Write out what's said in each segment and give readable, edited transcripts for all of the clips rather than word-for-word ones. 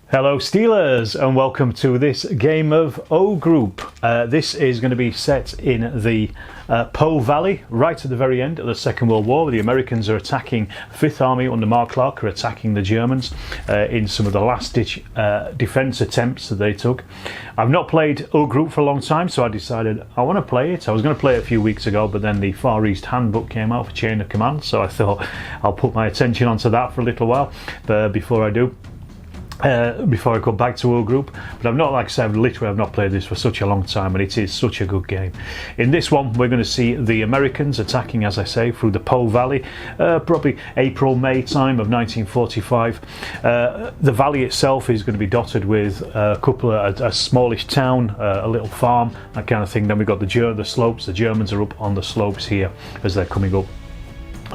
Hello Steelers, and welcome to this game of O Group. This is going to be set in the Po Valley, right at the very end of the Second World War, where the Americans are attacking 5th Army under Mark Clark, are attacking the Germans in some of the last-ditch defence attempts that they took. I've not played O Group for a long time, so I decided I want to play it. I was going to play it a few weeks ago, but then the Far East Handbook came out for Chain of Command, so I thought I'll put my attention onto that for a little while before I do. Before I come back to O Group, but I've not, like I said, literally I've not played this for such a long time, and it is such a good game. In this one we're going to see the Americans attacking, as I say, through the Po Valley, probably April-May time of 1945. The valley itself is going to be dotted with a smallish town, a little farm, that kind of thing. Then we've got the slopes. The Germans are up on the slopes here as they're coming up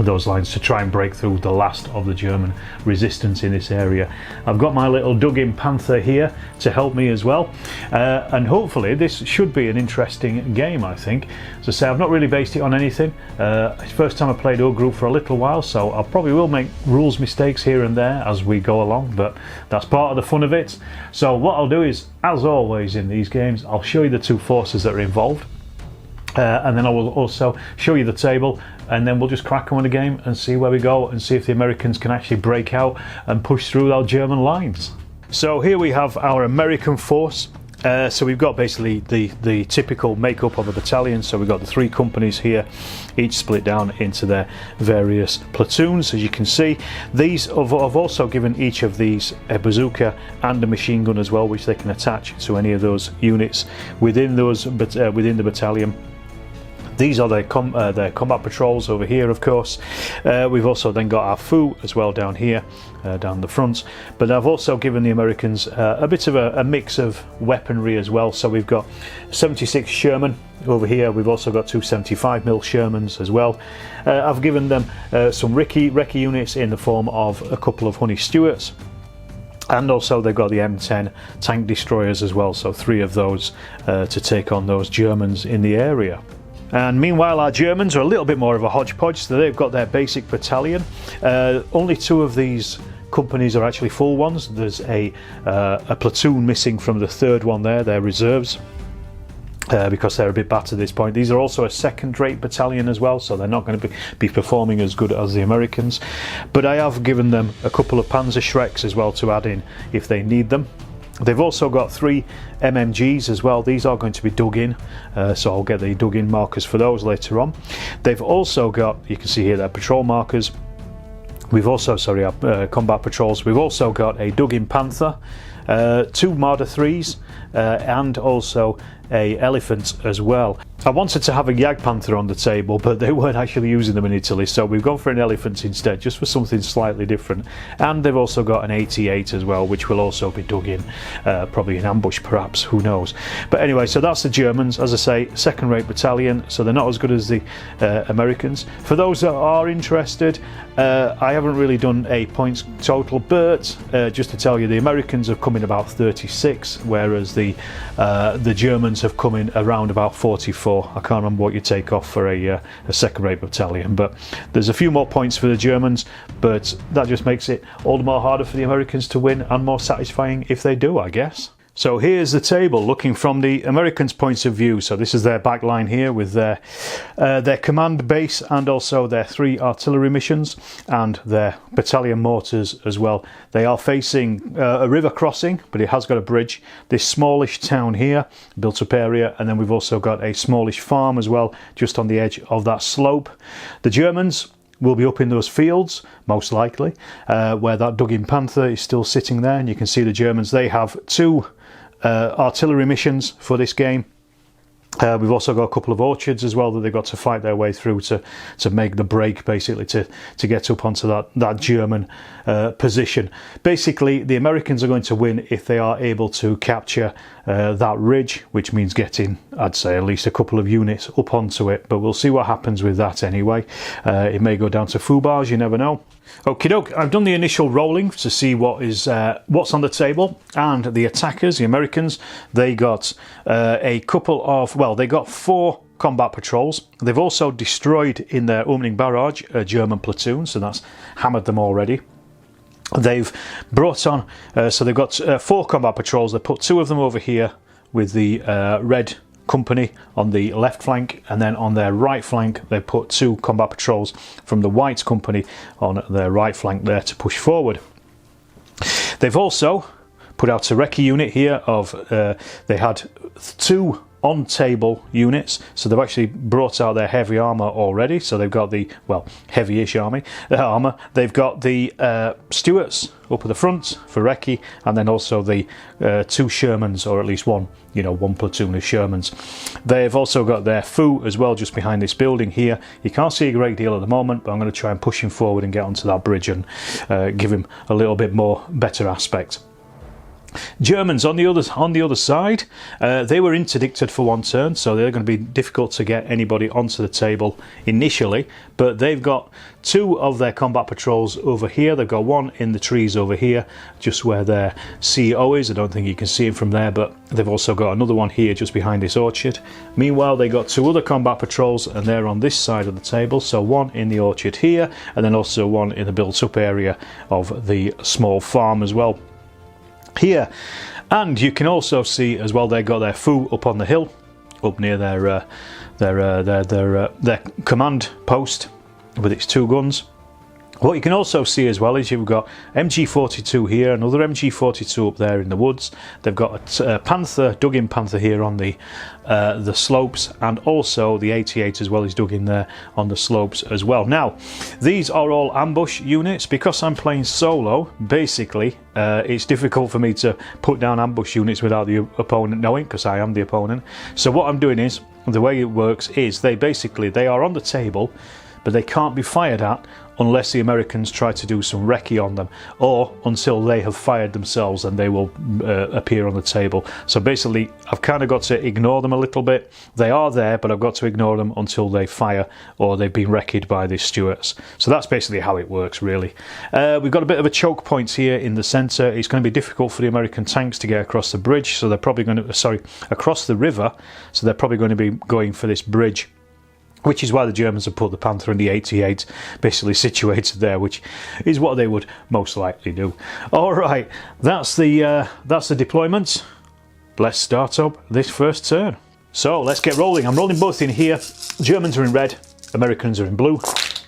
those lines to try and break through the last of the German resistance in this area. I've got my little dug-in Panther here to help me as well, and hopefully this should be an interesting game. I think, as I say, I've not really based it on anything. It's the first time I played O Group for a little while, so I probably will make rules mistakes here and there as we go along, but that's part of the fun of it. So what I'll do is, as always in these games, I'll show you the two forces that are involved, and then I will also show you the table, and then we'll just crack on the game and see where we go and see if the Americans can actually break out and push through our German lines. So here we have our American force. So we've got basically the typical makeup of a battalion. So we've got the three companies here, each split down into their various platoons. As you can see, these I've also given each of these a bazooka and a machine gun as well, which they can attach to any of those units within within the battalion. These are their combat patrols over here, of course. We've also then got our FOO as well down here, down the front. But I've also given the Americans a bit of a mix of weaponry as well. So we've got 76 Sherman over here. We've also got two 75mm Shermans as well. I've given them some recce units in the form of a couple of Honey Stewarts. And also they've got the M10 tank destroyers as well. So 3 of those to take on those Germans in the area. And meanwhile our Germans are a little bit more of a hodgepodge, so they've got their basic battalion. Only 2 of these companies are actually full ones. There's a platoon missing from the 3rd one there, they're reserves, because they're a bit battered at this point. These are also a second-rate battalion as well, so they're not going to be performing as good as the Americans. But I have given them a couple of Panzer Schreks as well to add in if they need them. They've also got 3 MMGs as well. These are going to be dug in, so I'll get the dug in markers for those later on. They've also got, you can see here, their patrol markers. We've also, combat patrols. We've also got a dug in Panther, 2 Marder 3s, and also a Elephant as well. I wanted to have a Jagdpanther on the table, but they weren't actually using them in Italy, so we've gone for an Elephant instead, just for something slightly different. And they've also got an 88 as well, which will also be dug in, probably in ambush perhaps, who knows. But anyway, so that's the Germans, as I say, second-rate battalion, so they're not as good as the Americans. For those that are interested, I haven't really done a points total, but just to tell you, the Americans have come in about 36, whereas the Germans have come in around about 44. I can't remember what you take off for a second-rate battalion, but there's a few more points for the Germans, but that just makes it all the more harder for the Americans to win, and more satisfying if they do, I guess. So here's the table looking from the Americans' points of view. So this is their back line here with their command base, and also their 3 artillery missions and their battalion mortars as well. They are facing a river crossing, but it has got a bridge. This smallish town here, built up area, and then we've also got a smallish farm as well, just on the edge of that slope. The Germans will be up in those fields, most likely, where that dug-in Panther is still sitting there. And you can see the Germans, they have 2 artillery missions for this game. We've also got a couple of orchards as well that they've got to fight their way through to make the break, basically, to get up onto that German position. Basically, the Americans are going to win if they are able to capture that ridge, which means getting, I'd say, at least a couple of units up onto it, but we'll see what happens with that anyway. It may go down to foobarrs, you never know. Okie doke, I've done the initial rolling to see what's on the table, and the attackers, the Americans, they got they got 4 combat patrols. They've also destroyed in their opening barrage a German platoon, so that's hammered them already. they've brought on, so they've got 4 combat patrols. They put 2 of them over here with the red company on the left flank, and then on their right flank they put 2 combat patrols from the white company on their right flank there to push forward. They've also put out a recce unit here of, they had 2 on-table units, so they've actually brought out their heavy armour already. So they've got the, well, heavy-ish armour. They've got the Stuarts up at the front for recce, and then also the 2 Shermans, or at least one, you know, 1 platoon of Shermans. They've also got their Foo as well, just behind this building here. You can't see a great deal at the moment, but I'm going to try and push him forward and get onto that bridge and give him a little bit more better aspect. Germans on the other side, they were interdicted for 1 turn, so they're going to be difficult to get anybody onto the table initially, but they've got 2 of their combat patrols over here. They've got 1 in the trees over here, just where their CEO is. I don't think you can see it from there, but they've also got another one here just behind this orchard. Meanwhile, they got 2 other combat patrols, and they're on this side of the table, so 1 in the orchard here, and then also 1 in the built up area of the small farm as well here. And you can also see as well, they got their Foo up on the hill, up near their command post with its 2 guns. What you can also see as well is you've got MG42 here, another MG42 up there in the woods. They've got a Panther, dug-in Panther here on the slopes, and also the 88 as well is dug in there on the slopes as well. Now, these are all ambush units. Because I'm playing solo, basically, it's difficult for me to put down ambush units without the opponent knowing, because I am the opponent. So what I'm doing is, the way it works is they are on the table, but they can't be fired at unless the Americans try to do some recce on them, or until they have fired themselves and they will appear on the table. So basically I've kind of got to ignore them a little bit. They are there, but I've got to ignore them until they fire or they've been wrecked by the Stuarts. So that's basically how it works, really. We've got a bit of a choke point here in the centre. It's going to be difficult for the American tanks to get across the bridge, so they're probably going to, across the river, so they're probably going to be going for this bridge, which is why the Germans have put the Panther and the 88 basically situated there, which is what they would most likely do. Alright, that's the deployment. Let's start up this first turn. So let's get rolling. I'm rolling both in here. Germans are in red, Americans are in blue.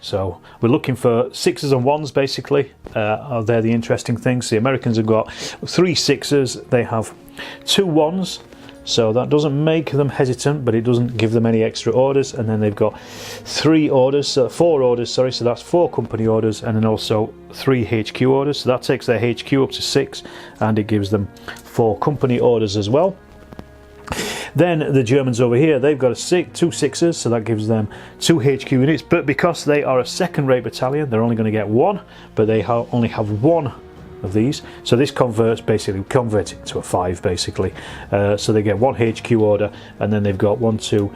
So we're looking for 6s and 1s basically. They're the interesting things. The Americans have got 3 6s, they have 2 1s. So that doesn't make them hesitant, but it doesn't give them any extra orders. And then they've got 4 orders, so that's 4 company orders, and then also 3 HQ orders. So that takes their HQ up to 6, and it gives them 4 company orders as well. Then the Germans over here, they've got 2 6s, so that gives them 2 HQ units. But because they are a second-rate battalion, they're only going to get 1, but they only have 1 of these, so this basically converts it to a 5 basically. So they get 1 HQ order, and then they've got 1 2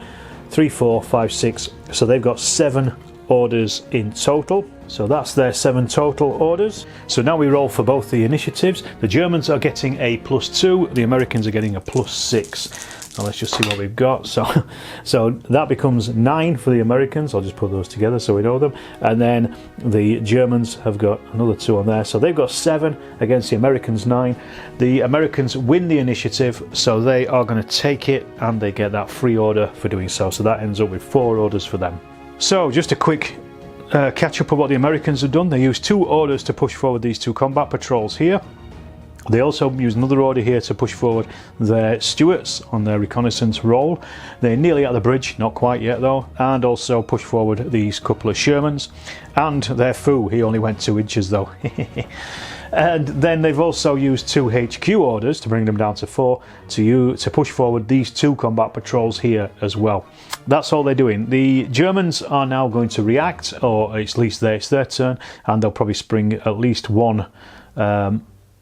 3 4 5 6, so they've got 7 orders in total. So that's their 7 total orders. So now we roll for both the initiatives. The Germans are getting a +2, the Americans are getting a +6. Now let's just see what we've got. So that becomes 9 for the Americans. I'll just put those together so we know them. And then the Germans have got another 2 on there. So they've got 7 against the Americans 9. The Americans win the initiative, so they are going to take it, and they get that free order for doing so. So that ends up with 4 orders for them. So just a quick catch up of what the Americans have done. They used 2 orders to push forward these 2 combat patrols here. They also use another order here to push forward their Stuarts on their reconnaissance roll. They're nearly at the bridge, not quite yet though, and also push forward these couple of Shermans. And their Foo, he only went 2 inches though. And then they've also used 2 HQ orders to bring them down to 4 to push forward these 2 combat patrols here as well. That's all they're doing. The Germans are now going to react, or at least it's their turn, and they'll probably spring at least one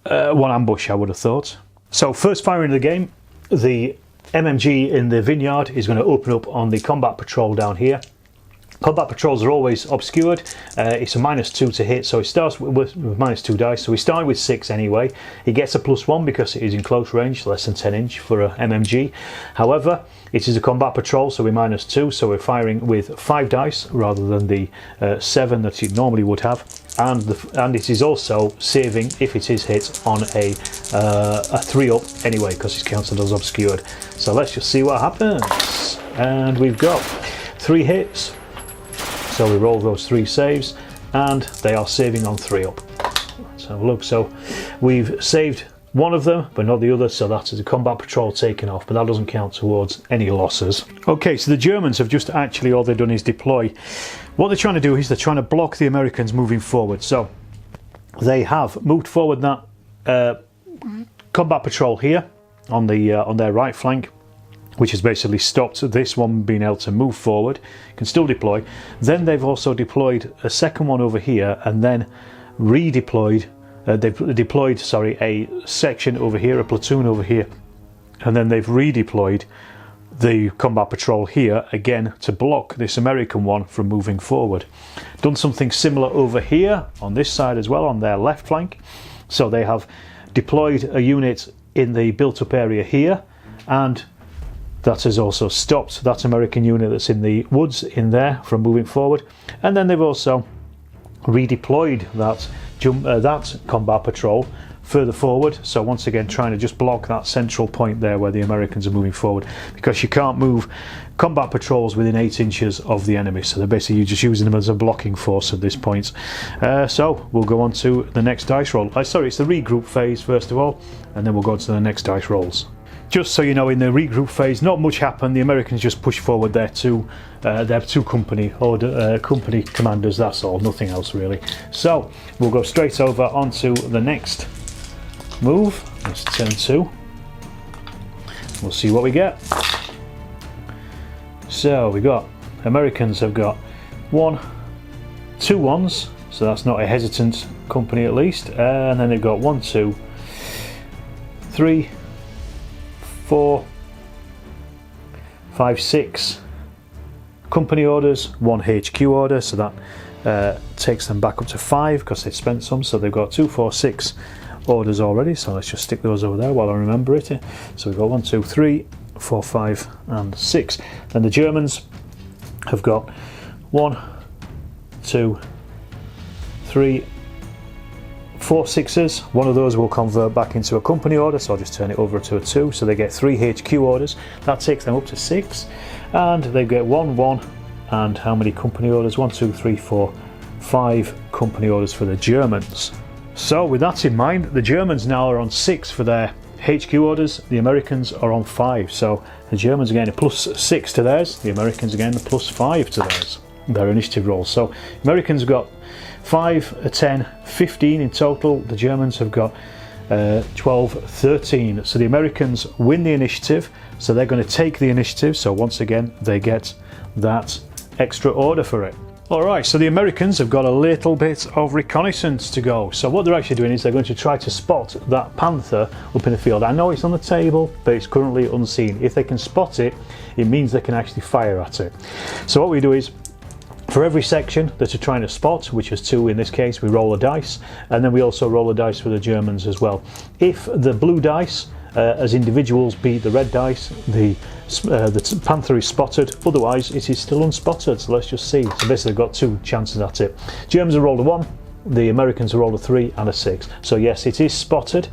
ambush, I would have thought. So first firing of the game, the MMG in the vineyard is going to open up on the combat patrol down here. Combat patrols are always obscured. It's a -2 to hit, so it starts with -2 dice. So we started with 6 anyway. He gets a +1 because it is in close range, less than 10 inch for a MMG. However, it is a combat patrol, so we're -2, so we're firing with 5 dice rather than the 7 that you normally would have. And it is also saving if it is hit on a 3-up anyway, because it's counted as obscured. So let's just see what happens. And we've got 3 hits. So we roll those 3 saves, and they are saving on 3-up. Let's have a look. So we've saved one of them, but not the other, so that is a combat patrol taken off, but that doesn't count towards any losses. Okay, so the Germans have just actually, all they've done is deploy. What they're trying to do is they're trying to block the Americans moving forward. So they have moved forward that combat patrol here on their right flank, which has basically stopped this one being able to move forward. Can still deploy. Then they've also deployed a second one over here, and then redeployed. They've deployed, sorry, a section over here, a platoon over here, and then they've redeployed the combat patrol here again to block this American one from moving forward. Done something similar over here on this side as well, on their left flank. So they have deployed a unit in the built-up area here, and that has also stopped that American unit that's in the woods in there from moving forward. And then they've also redeployed that combat patrol further forward, so once again trying to just block that central point there where the Americans are moving forward, because you can't move combat patrols within 8 inches of the enemy, so they're basically just using them as a blocking force at this point. So we'll go on to the next dice roll. Sorry, it's the regroup phase first of all, and then we'll go on to the next dice rolls. Just so you know, in the regroup phase, not much happened. The Americans just push forward their two company commanders. That's all, nothing else really. So we'll go straight over onto the next move. That's turn 2. We'll see what we get. So we got Americans have got 2 ones, so that's not a hesitant company at least. And then they've got 1, 2, 3, 4, 5, 6 company orders, 1 HQ order, so that takes them back up to 5 because they've spent some. So they've got 2, 4, 6 orders already, so let's just stick those over there while I remember it. So we've got 1, 2, 3, 4, 5 and 6. Then the Germans have got 1, 2, 3, 4 6s. One of those will convert back into a company order, so I'll just turn it over to a 2, so they get 3 HQ orders. That takes them up to 6, and they get 1, 1, and how many company orders? 1, 2, 3, 4, 5 company orders for the Germans. So with that in mind, the Germans now are on 6 for their HQ orders, the Americans are on 5, so the Germans again a +6 to theirs, the Americans again a +5 to theirs, their initiative rolls. So Americans have got 5, 10, 15 in total. The Germans have got 12, 13. So the Americans win the initiative, so they're going to take the initiative. So once again, they get that extra order for it. Alright, so the Americans have got a little bit of reconnaissance to go. So what they're actually doing is they're going to try to spot that Panther up in the field. I know it's on the table, but it's currently unseen. If they can spot it, it means they can actually fire at it. So what we do is, for every section that are trying to spot, which is 2 in this case, we roll a dice, and then we also roll a dice for the Germans as well. If the blue dice as individuals beat the red dice, the Panther is spotted, otherwise it is still unspotted. So let's just see. So basically they've got 2 chances at it. Germans have rolled a 1, the Americans have rolled a 3 and a 6. So yes, it is spotted.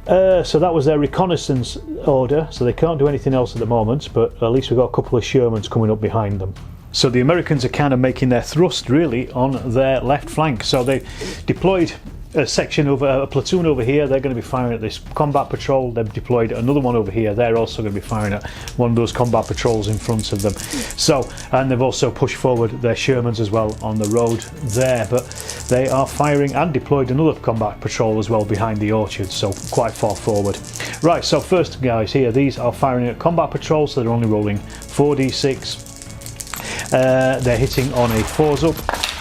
So that was their reconnaissance order, so they can't do anything else at the moment, but at least we've got a couple of Shermans coming up behind them. So the Americans are kind of making their thrust really on their left flank. So they deployed a section over, a platoon over here. They're going to be firing at this combat patrol. They've deployed another one over here. They're also going to be firing at one of those combat patrols in front of them. So, and they've also pushed forward their Shermans as well on the road there, but they are firing and deployed another combat patrol as well behind the orchard, so quite far forward. Right, so first guys here, these are firing at combat patrols, so they're only rolling 4d6. They're hitting on a 4s up.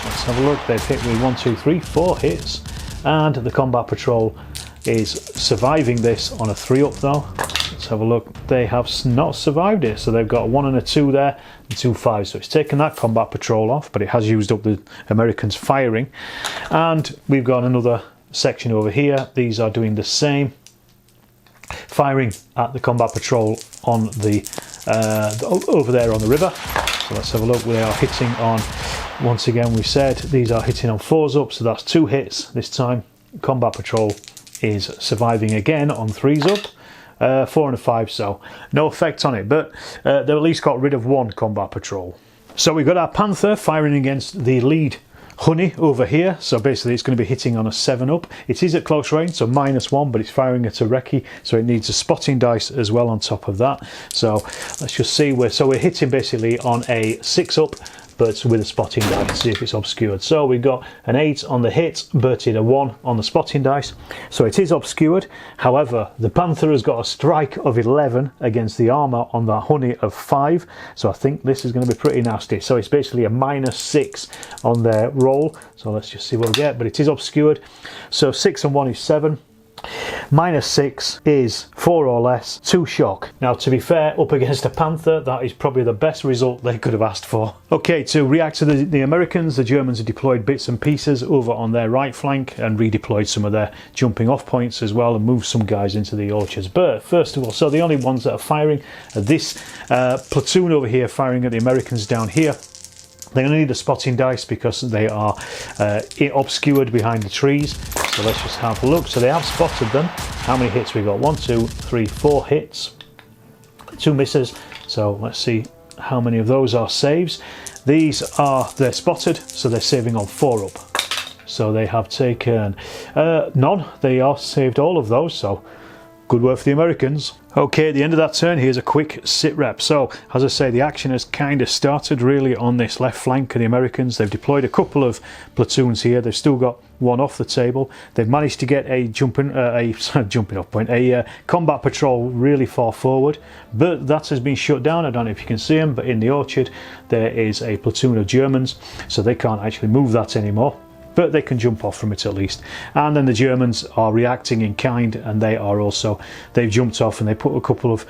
Let's have a look. They've hit with 1, 2, 3, 4 hits, and the combat patrol is surviving this on a 3-up though. Let's have a look. They have not survived it, so they've got a 1 and a 2 there and 2 5s. So it's taken that combat patrol off, but it has used up the Americans firing. And we've got another section over here. These are doing the same, firing at the combat patrol on the over there on the river. So let's have a look. They are hitting on, once again we said, these are hitting on 4s up, so that's 2 hits this time. Combat patrol is surviving again on 3s up, 4 and a 5, so no effect on it, but they've at least got rid of 1 combat patrol. So we've got our Panther firing against the lead Honey over here, so basically it's going to be hitting on a 7-up. It is at close range, so -1, but it's firing at a recce, so it needs a spotting dice as well on top of that. So let's just see where, so we're hitting basically on a 6-up, but with a spotting dice to see if it's obscured. So we've got an 8 on the hit, but a 1 on the spotting dice, so it is obscured. However, the Panther has got a strike of 11 against the armour on the Honey of 5, so I think this is going to be pretty nasty. So it's basically a -6 on their roll, so let's just see what we get, but it is obscured. So 6 and 1 is 7. -6 is 4 or less, 2 shock. Now, to be fair, up against a Panther, that is probably the best result they could have asked for. Okay, to react to the Americans, the Germans have deployed bits and pieces over on their right flank and redeployed some of their jumping off points as well and moved some guys into the orchards. But first of all, so the only ones that are firing are this platoon over here firing at the Americans down here. They're going to need a spotting dice because they are obscured behind the trees. So let's just have a look. So they have spotted them. How many hits we got? 1, 2, 3, 4 hits. 2 misses. So let's see how many of those are saves. They're spotted, so they're saving on 4-up. So they have taken none. They are saved all of those. So good work for the Americans. Okay, at the end of that turn, here's a quick sit rep. So, as I say, the action has kind of started really on this left flank of the Americans. They've deployed a couple of platoons here. They've still got 1 off the table. They've managed to get a jumping off point, a combat patrol really far forward, but that has been shut down. I don't know if you can see them, but in the orchard there is a platoon of Germans, so they can't actually move that anymore. But they can jump off from it at least. And then the Germans are reacting in kind, and they've jumped off and they put a couple of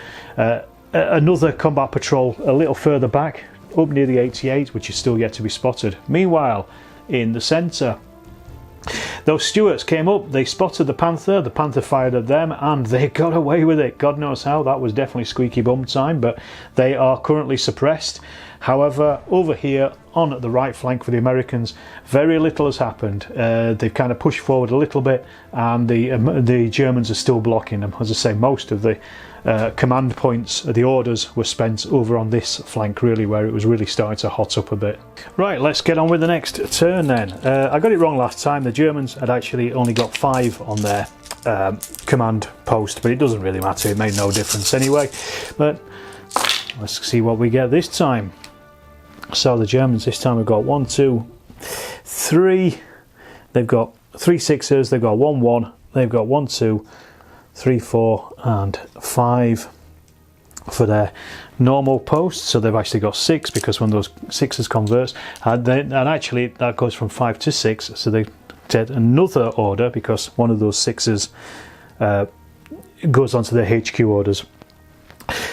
another combat patrol a little further back up near the 88, which is still yet to be spotted. Meanwhile, in the centre, those Stuarts came up, they spotted the Panther fired at them, and they got away with it. God knows how. That was definitely squeaky bum time, but they are currently suppressed. However, over here on the right flank for the Americans, very little has happened. They've kind of pushed forward a little bit, and the Germans are still blocking them. As I say, most of the command points, the orders were spent over on this flank really, where it was really starting to hot up a bit. Right, let's get on with the next turn then. I got it wrong last time. The Germans had actually only got 5 on their command post, but it doesn't really matter. It made no difference anyway. But let's see what we get this time. So the Germans this time have got 1, 2, 3. They've got 3 6s. They've got 1 1. They've got 1 2, 3 4, and 5 for their normal posts. So they've actually got 6 because when those 6s converts, and actually that goes from 5 to 6. So they get another order because one of those 6s goes onto their HQ orders.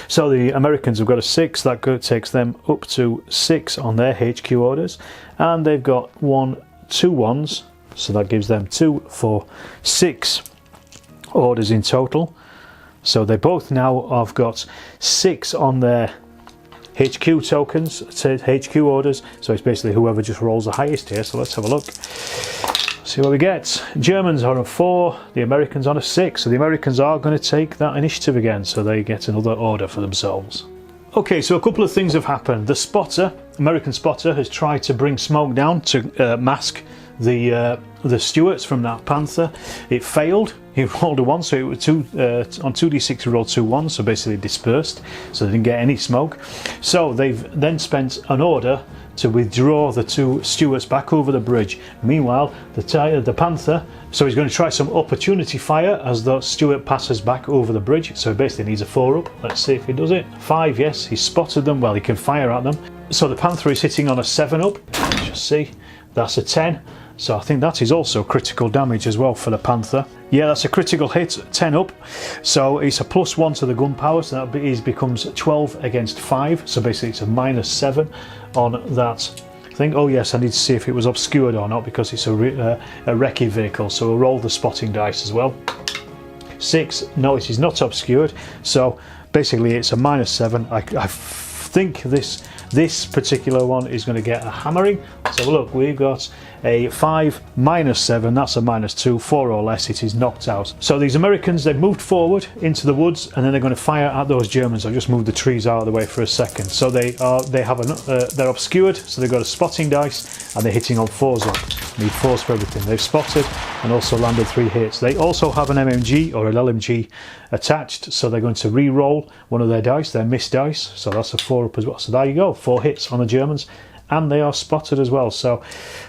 So the Americans have got a 6, that takes them up to 6 on their HQ orders, and they've got 2 1s, so that gives them 2, 4, 6 orders in total. So they both now have got 6 on their HQ tokens, HQ orders, so it's basically whoever just rolls the highest here. So let's have a look. See what we get. Germans are on a 4, the Americans on a 6, so the Americans are going to take that initiative again, so they get another order for themselves. Okay, so a couple of things have happened. The spotter, American spotter, has tried to bring smoke down to mask the Stuarts from that Panther. It failed. He rolled a 1, so it was on 2d6 he rolled 2 1s, so basically dispersed, so they didn't get any smoke. So they've then spent an order to withdraw the 2 Stuarts back over the bridge. Meanwhile, the Panther, so he's going to try some opportunity fire as the Stuart passes back over the bridge, so he basically needs a 4-up. Let's see if he does it. 5, yes, he's spotted them. Well, he can fire at them. So the Panther is hitting on a 7-up. Let's just see. That's a 10. So I think that is also critical damage as well for the Panther. Yeah, that's a critical hit, 10 up. So it's a +1 to the gunpowder, so that becomes 12 against 5. So basically it's a -7 on that thing. Oh yes, I need to see if it was obscured or not, because it's a recce vehicle. So we'll roll the spotting dice as well. 6, no, it is not obscured. So basically it's a -7. I think this particular one is going to get a hammering. So look, we've got a 5 -7, that's a -2, 4 or less, it is knocked out. So these Americans, they've moved forward into the woods, and then they're going to fire at those Germans. I've just moved the trees out of the way for a second. So they're obscured, so they've got a spotting dice, and they're hitting on 4s up. Need 4s for everything. They've spotted and also landed 3 hits. They also have an MMG or an LMG attached, so they're going to re-roll one of their dice, their miss dice. So that's a 4 up as well. So there you go, 4 hits on the Germans, and they are spotted as well. So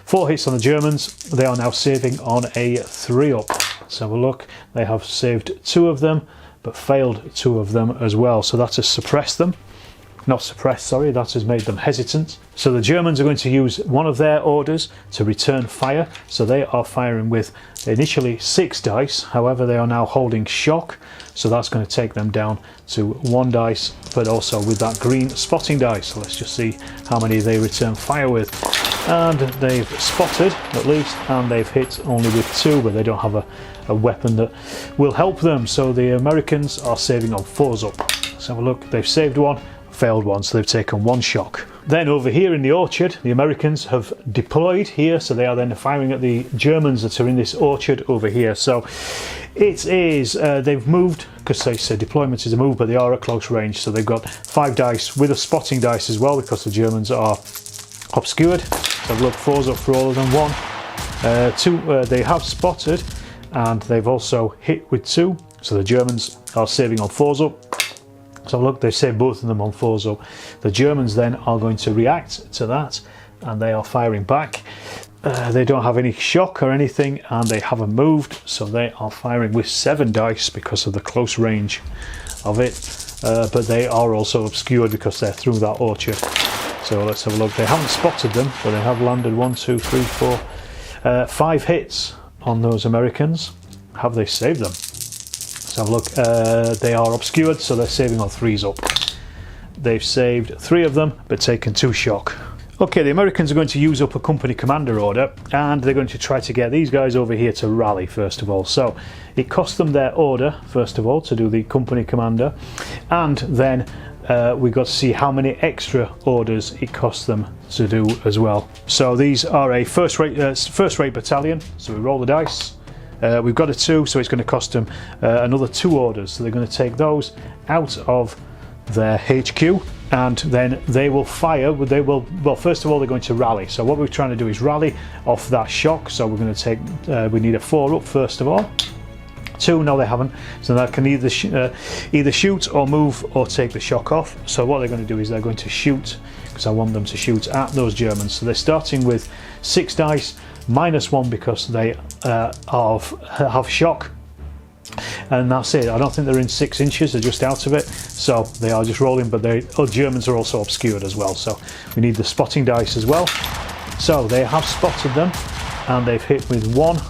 4 hits on the Germans. They are now saving on a 3 up. Let's have a look. They have saved 2 of them, but failed 2 of them as well. So that has suppressed them. Not suppressed, sorry, that has made them hesitant. So the Germans are going to use one of their orders to return fire. So they are firing with initially 6 dice, however they are now holding shock. So that's going to take them down to 1 dice, but also with that green spotting dice. So let's just see how many they return fire with. And they've spotted at least, and they've hit only with 2, but they don't have a weapon that will help them. So the Americans are saving on 4s up. Let's have a look. They've saved 1. Failed one, so they've taken 1 shock. Then over here in the orchard, the Americans have deployed here, so they are then firing at the Germans that are in this orchard over here. So it is, they've moved, because they say deployment is a move, but they are at close range. So they've got 5 dice with a spotting dice as well, because the Germans are obscured. So look, 4s up for all of them. 1, 2, they have spotted, and they've also hit with 2. So the Germans are saving on 4s up. So look, they saved both of them on 4s up. The Germans then are going to react to that, and they are firing back. They don't have any shock or anything, and they haven't moved, so they are firing with 7 dice because of the close range of it. But they are also obscured because they're through that orchard. So let's have a look. They haven't spotted them, but they have landed 1, 2, 3, 4, 5 hits on those Americans. Have they saved them? Have a look. They are obscured, so they're saving on 3s up. They've saved 3 of them, but taken 2 shock. Okay, the Americans are going to use up a company commander order, and they're going to try to get these guys over here to rally first of all. So it cost them their order first of all to do the company commander, and then we've got to see how many extra orders it costs them to do as well. So these are a first-rate battalion. So we roll the dice. We've got a 2, so it's going to cost them another 2 orders. So they're going to take those out of their HQ, and then they will fire. Well, first of all, they're going to rally. So what we're trying to do is rally off that shock. So we're going to take, we need a 4 up first of all. 2, no they haven't. So that can either shoot or move or take the shock off. So what they're going to do is they're going to shoot, because I want them to shoot at those Germans. So they're starting with 6 dice, -1 because they have shock, and that's it. I don't think they're in 6 inches, they're just out of it, so they are just rolling. But the Germans are also obscured as well, so we need the spotting dice as well. So they have spotted them, and they've hit with 1,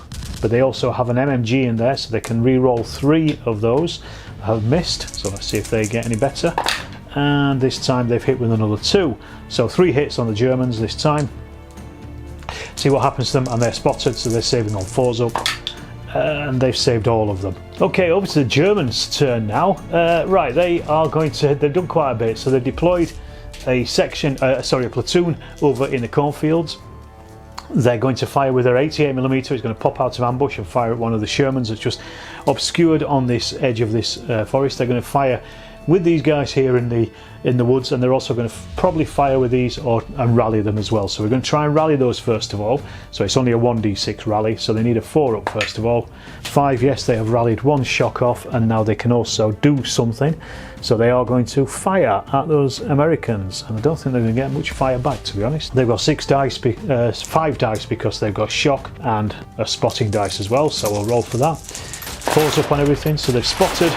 but they also have an MMG in there, so they can re-roll 3 of those. Have missed, so let's see if they get any better. And this time they've hit with another 2, so 3 hits on the Germans this time. See what happens to them, and they're spotted, so they're saving on 4s up, and they've saved all of them. Okay, over to the Germans' turn now. Right, they've done quite a bit. So they've deployed a platoon over in the cornfields. They're going to fire with their 88mm. It's going to pop out of ambush and fire at one of the Shermans that's just obscured on this edge of this forest. They're going to fire with these guys here in the woods, and they're also going to probably fire with these and rally them as well. So we're going to try and rally those first of all. So it's only a 1d6 rally, so they need a 4 up first of all. 5, yes, they have rallied 1 shock off, and now they can also do something. So they are going to fire at those Americans, and I don't think they're going to get much fire back, to be honest. They've got 5 dice because they've got shock and a spotting dice as well, so we'll roll for that. 4s up on everything, so they've spotted,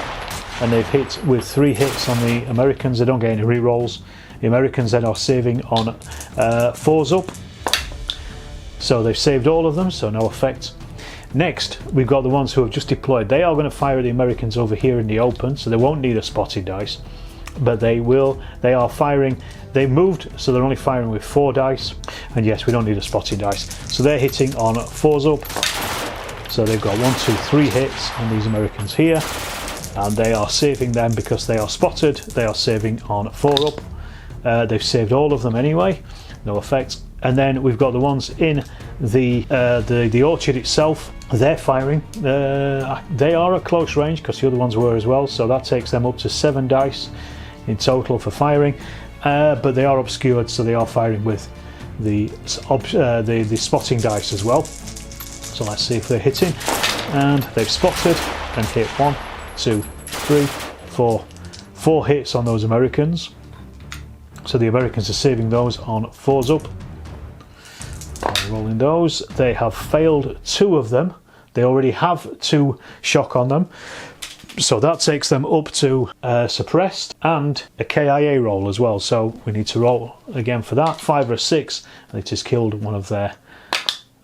and they've hit with 3 hits on the Americans. They don't get any re-rolls. The Americans then are saving on 4s up. So they've saved all of them, so no effect. Next, we've got the ones who have just deployed. They are going to fire at the Americans over here in the open, so they won't need a spotted dice. But they are firing. They've moved, so they're only firing with 4 dice. And yes, we don't need a spotted dice. So they're hitting on 4s up. So they've got 1, 2, 3 hits on these Americans here. And they are saving them because they are spotted. They are saving on 4 up. They've saved all of them anyway. No effect. And then we've got the ones in the orchard itself. They're firing. They are at close range because the other ones were as well. So that takes them up to 7 dice in total for firing. But they are obscured, so they are firing with the spotting dice as well. So let's see if they're hitting. And they've spotted and hit 1, 2, 3, 4. 4 hits on those Americans. So the Americans are saving those on 4s up. Rolling those. They have failed 2 of them. They already have 2 shock on them. So that takes them up to suppressed and a KIA roll as well. So we need to roll again for that. 5 or 6. And it has killed one of their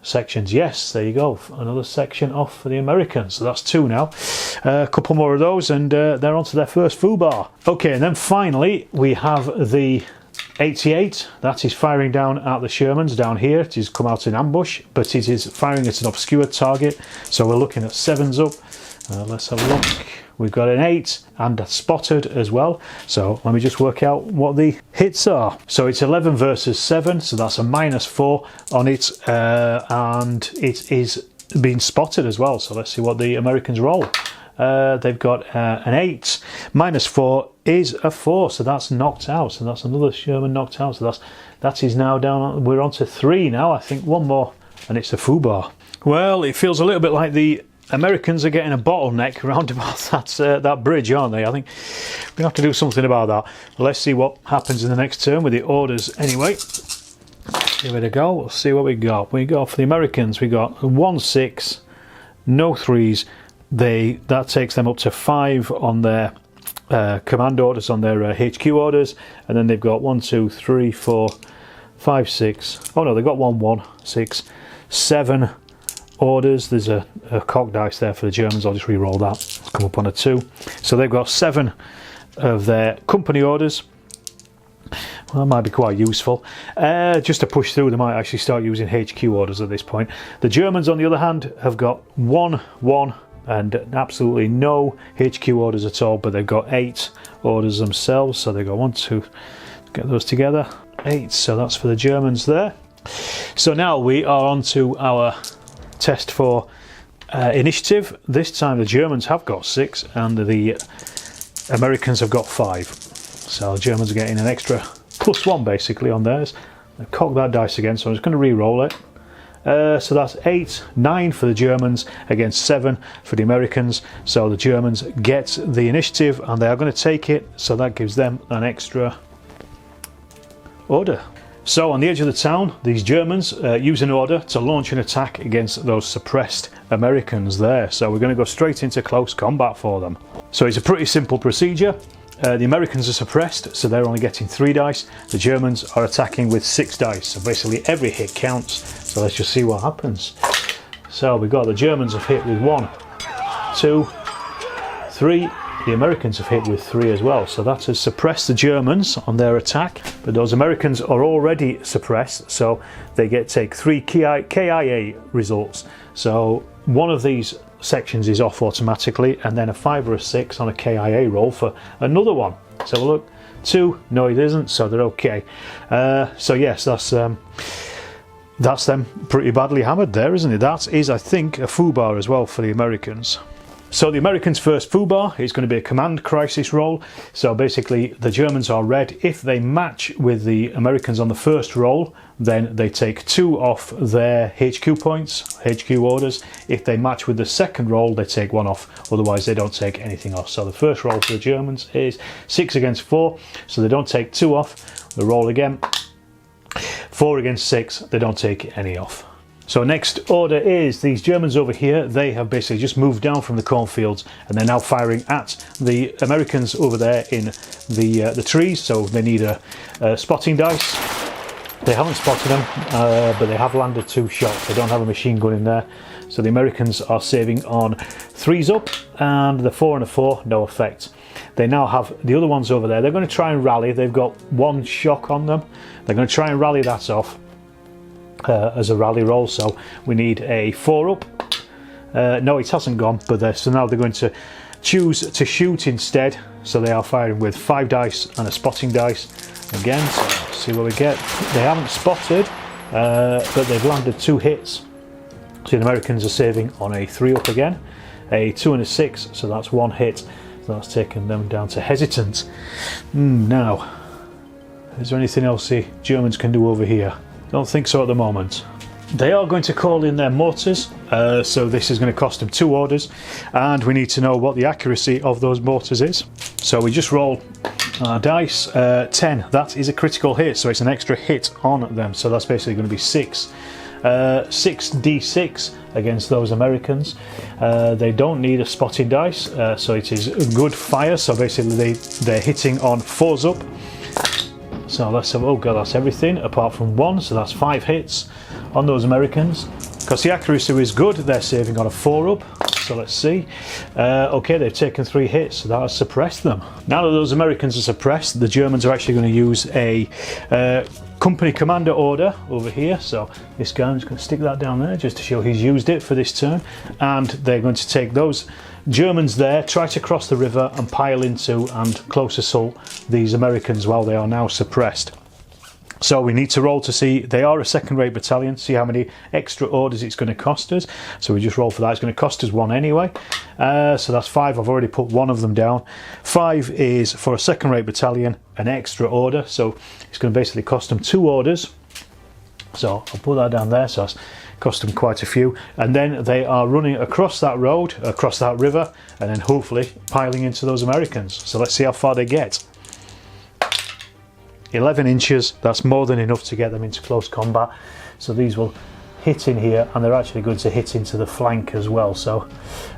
sections. Yes, there you go. Another section off for the Americans. So that's 2 now. A couple more of those and they're on to their first foobar. Okay, and then finally we have the 88. That is firing down at the Shermans down here. It has come out in ambush, but it is firing at an obscured target. So we're looking at 7s up. Let's have a look. We've got an 8 and a spotted as well. So let me just work out what the hits are. So it's 11 versus 7, so that's a -4 on it, and it is being spotted as well. So let's see what the Americans roll. They've got an 8. -4 is a 4, so that's knocked out. So that's another Sherman knocked out. So that is now down. We're on to 3 now. I think 1 more, and it's the foobar. Well, it feels a little bit like the Americans are getting a bottleneck around about that bridge, aren't they? I think we have to do something about that. Let's see what happens in the next turn with the orders anyway. Give it a go. We'll see what we got. We got for the Americans, we got 1, 6, no 3s. That takes them up to 5 on their command orders, on their HQ orders, and then they've got 1, 2, 3, 4, 5, 6. Oh no, they've got 1, 1, 6, 7 orders. There's a cock dice there for the Germans. I'll just re-roll that. It's come up on a 2. So they've got 7 of their company orders. Well, that might be quite useful. Just to push through, they might actually start using HQ orders at this point. The Germans, on the other hand, have got 1, 1, and absolutely no HQ orders at all, but they've got 8 orders themselves. So they've got 1, 2, get those together, 8. So that's for the Germans there. So now we are on to our test for initiative. This time the Germans have got 6 and the Americans have got 5. So the Germans are getting an extra +1 basically on theirs. I've cocked that dice again, so I'm just going to re-roll it. So that's 8, 9 for the Germans against 7 for the Americans. So the Germans get the initiative and they are going to take it, so that gives them an extra order. So on the edge of the town, these Germans use an order to launch an attack against those suppressed Americans there. So we're going to go straight into close combat for them. So it's a pretty simple procedure. The Americans are suppressed, so they're only getting 3 dice. The Germans are attacking with 6 dice, so basically every hit counts. So let's just see what happens. So we've got the Germans have hit with 1, 2, 3. The Americans have hit with 3 as well, so that has suppressed the Germans on their attack. But those Americans are already suppressed, so they take 3 KIA results. So one of these sections is off automatically, and then a 5 or a 6 on a KIA roll for another one. So look, 2, no it isn't, so they're okay. So yes, that's them pretty badly hammered there, isn't it? That is, I think, a foobar as well for the Americans. So the Americans' first foobar is going to be a command crisis roll. So basically the Germans are red. If they match with the Americans on the first roll, then they take 2 off their HQ points, HQ orders. If they match with the second roll, they take 1 off. Otherwise they don't take anything off. So the first roll for the Germans is 6 against 4. So they don't take 2 off. They roll again. 4 against 6. They don't take any off. So next order is these Germans over here. They have basically just moved down from the cornfields and they're now firing at the Americans over there in the trees. So they need a spotting dice. They haven't spotted them, but they have landed 2 shots. They don't have a machine gun in there. So the Americans are saving on 3s up, and the 4 and a 4, no effect. They now have the other ones over there. They're going to try and rally. They've got 1 shock on them. They're going to try and rally that off as a rally roll. So we need a 4 up. No, it hasn't gone, but so now they're going to choose to shoot instead. So they are firing with 5 dice and a spotting dice again. So let's see what we get. They haven't spotted, but they've landed 2 hits. So the Americans are saving on a 3 up again, a 2 and a 6, so that's 1 hit. So that's taken them down to hesitant. Now, is there anything else the Germans can do over here? Don't think so at the moment. They are going to call in their mortars, so this is going to cost them 2 orders, and we need to know what the accuracy of those mortars is. So we just roll our dice. 10, that is a critical hit, so it's an extra hit on them, so that's basically going to be 6. 6d6 against those Americans. They don't need a spotting dice, so it is a good fire. So basically they're hitting on 4s up. So let's have, oh god, that's everything apart from 1, so that's 5 hits on those Americans. Because the accuracy is good, they're saving on a 4 up. So let's see. Okay, they've taken 3 hits, so that has suppressed them. Now that those Americans are suppressed, the Germans are actually going to use a company commander order over here. So this guy, I'm just going to stick that down there just to show he's used it for this turn. And they're going to take those Germans there, try to cross the river and pile into and close assault these Americans while they are now suppressed. So we need to roll to see, they are a second-rate battalion, see how many extra orders it's going to cost us. So we just roll for that. It's going to cost us 1 anyway. So that's 5. I've already put 1 of them down. 5 is for a second-rate battalion, an extra order. So it's going to basically cost them 2 orders. So I'll put that down there. So that's cost them quite a few. And then they are running across that road, across that river, and then hopefully piling into those Americans. So let's see how far they get. 11 inches, that's more than enough to get them into close combat. So these will hit in here, and they're actually going to hit into the flank as well. So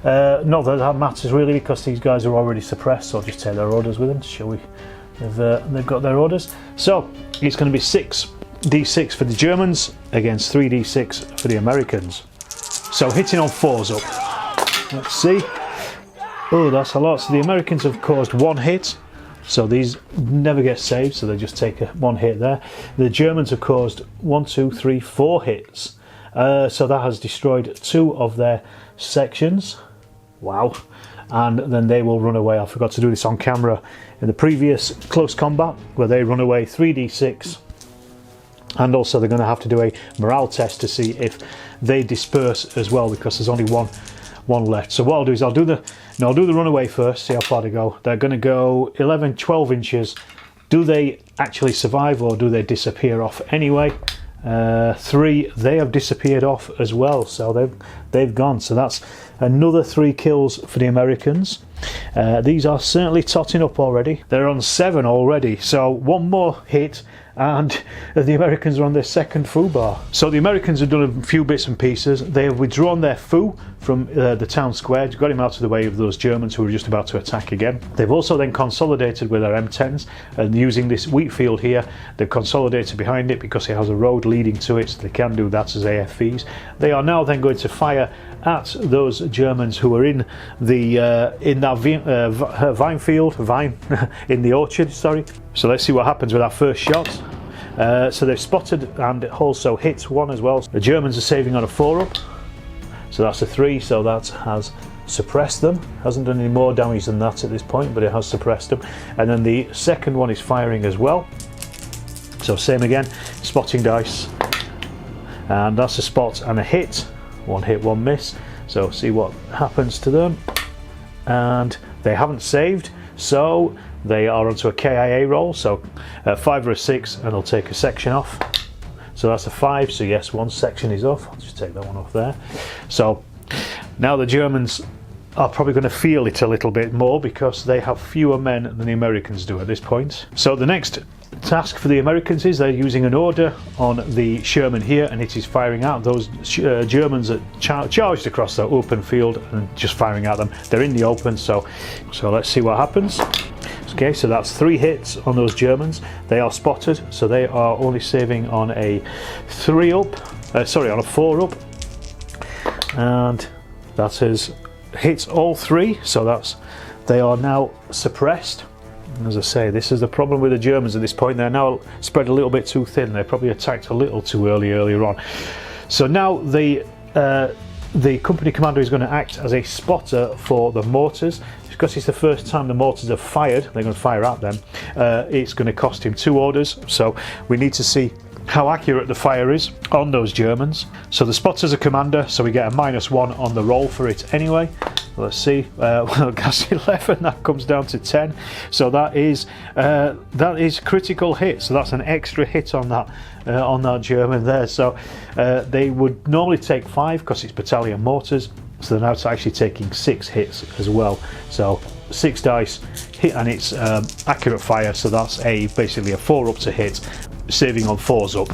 not that that matters really, because these guys are already suppressed, so I'll just take their orders with them. Shall we? They've got their orders. So it's going to be 6d6 for the Germans against 3d6 for the Americans. So hitting on 4s up. Let's see. Oh, that's a lot. So the Americans have caused 1 hit. So these never get saved, so they just take 1 hit there. The Germans have caused 1, 2, 3, 4 hits. So that has destroyed 2 of their sections. Wow. And then they will run away. I forgot to do this on camera in the previous close combat, where they run away 3d6. And also they're going to have to do a morale test to see if they disperse as well, because there's only one left. So what I'll do is I'll do the runaway first, see how far they go. They're going to go 11, 12 inches. Do they actually survive, or do they disappear off anyway? 3, they have disappeared off as well, so they've gone. So that's another 3 kills for the Americans. These are certainly totting up already. They're on 7 already, so 1 more hit and the Americans are on their second foo bar. So the Americans have done a few bits and pieces. They have withdrawn their foo from the town square, got him out of the way of those Germans who were just about to attack again. They've also then consolidated with their M10s, and using this wheat field here, they've consolidated behind it because it has a road leading to it, so they can do that as AFVs. They are now then going to fire at those Germans who are in the in the orchard. Sorry. So let's see what happens with that first shot. So they've spotted and also hit 1 as well. The Germans are saving on a 4 up, so that's a 3. So that has suppressed them. Hasn't done any more damage than that at this point, but it has suppressed them. And then the second one is firing as well. So same again, spotting dice, and that's a spot and a hit. 1 hit, 1 miss. So see what happens to them. And they haven't saved, so they are onto a KIA roll. So 5 or a 6, and they'll take a section off. So that's a 5. So yes, 1 section is off. I'll just take that one off there. So now the Germans are probably going to feel it a little bit more, because they have fewer men than the Americans do at this point. So the next task for the Americans is they're using an order on the Sherman here, and it is firing out those Germans that charged across the open field and just firing at them. They're in the open, so let's see what happens. Okay, so that's 3 hits on those Germans. They are spotted, so they are only saving on a 3 up, on a 4 up, and that has hit all 3. So they are now suppressed. And as I say, this is the problem with the Germans at this point. They're now spread a little bit too thin. They probably attacked a little too earlier on. So now the company commander is going to act as a spotter for the mortars. Because it's the first time the mortars are fired, they're going to fire at them. It's going to cost him 2 orders, so we need to see how accurate the fire is on those Germans. So the spotter's a commander, so we get a -1 on the roll for it anyway. Let's see. Well, gas 11, that comes down to 10. So that is critical hit. So that's an extra hit on that German there. So they would normally take 5 because it's battalion mortars. So they're now actually taking 6 hits as well. So 6 dice hit, and it's accurate fire. So that's basically a 4 up to hit, saving on 4s up.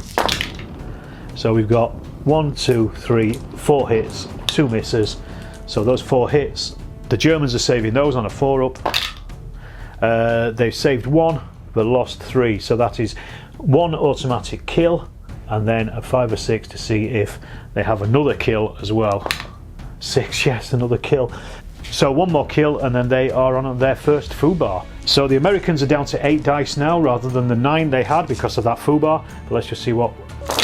So we've got 1, 2, 3, 4 hits, 2 misses. So those 4 hits, the Germans are saving those on a 4 up. They've saved 1 but lost 3. So that is 1 automatic kill, and then a 5 or 6 to see if they have another kill as well. 6, yes, another kill. So 1 more kill, and then they are on their first foobar. So the Americans are down to 8 dice now rather than the 9 they had because of that foobar. But let's just see what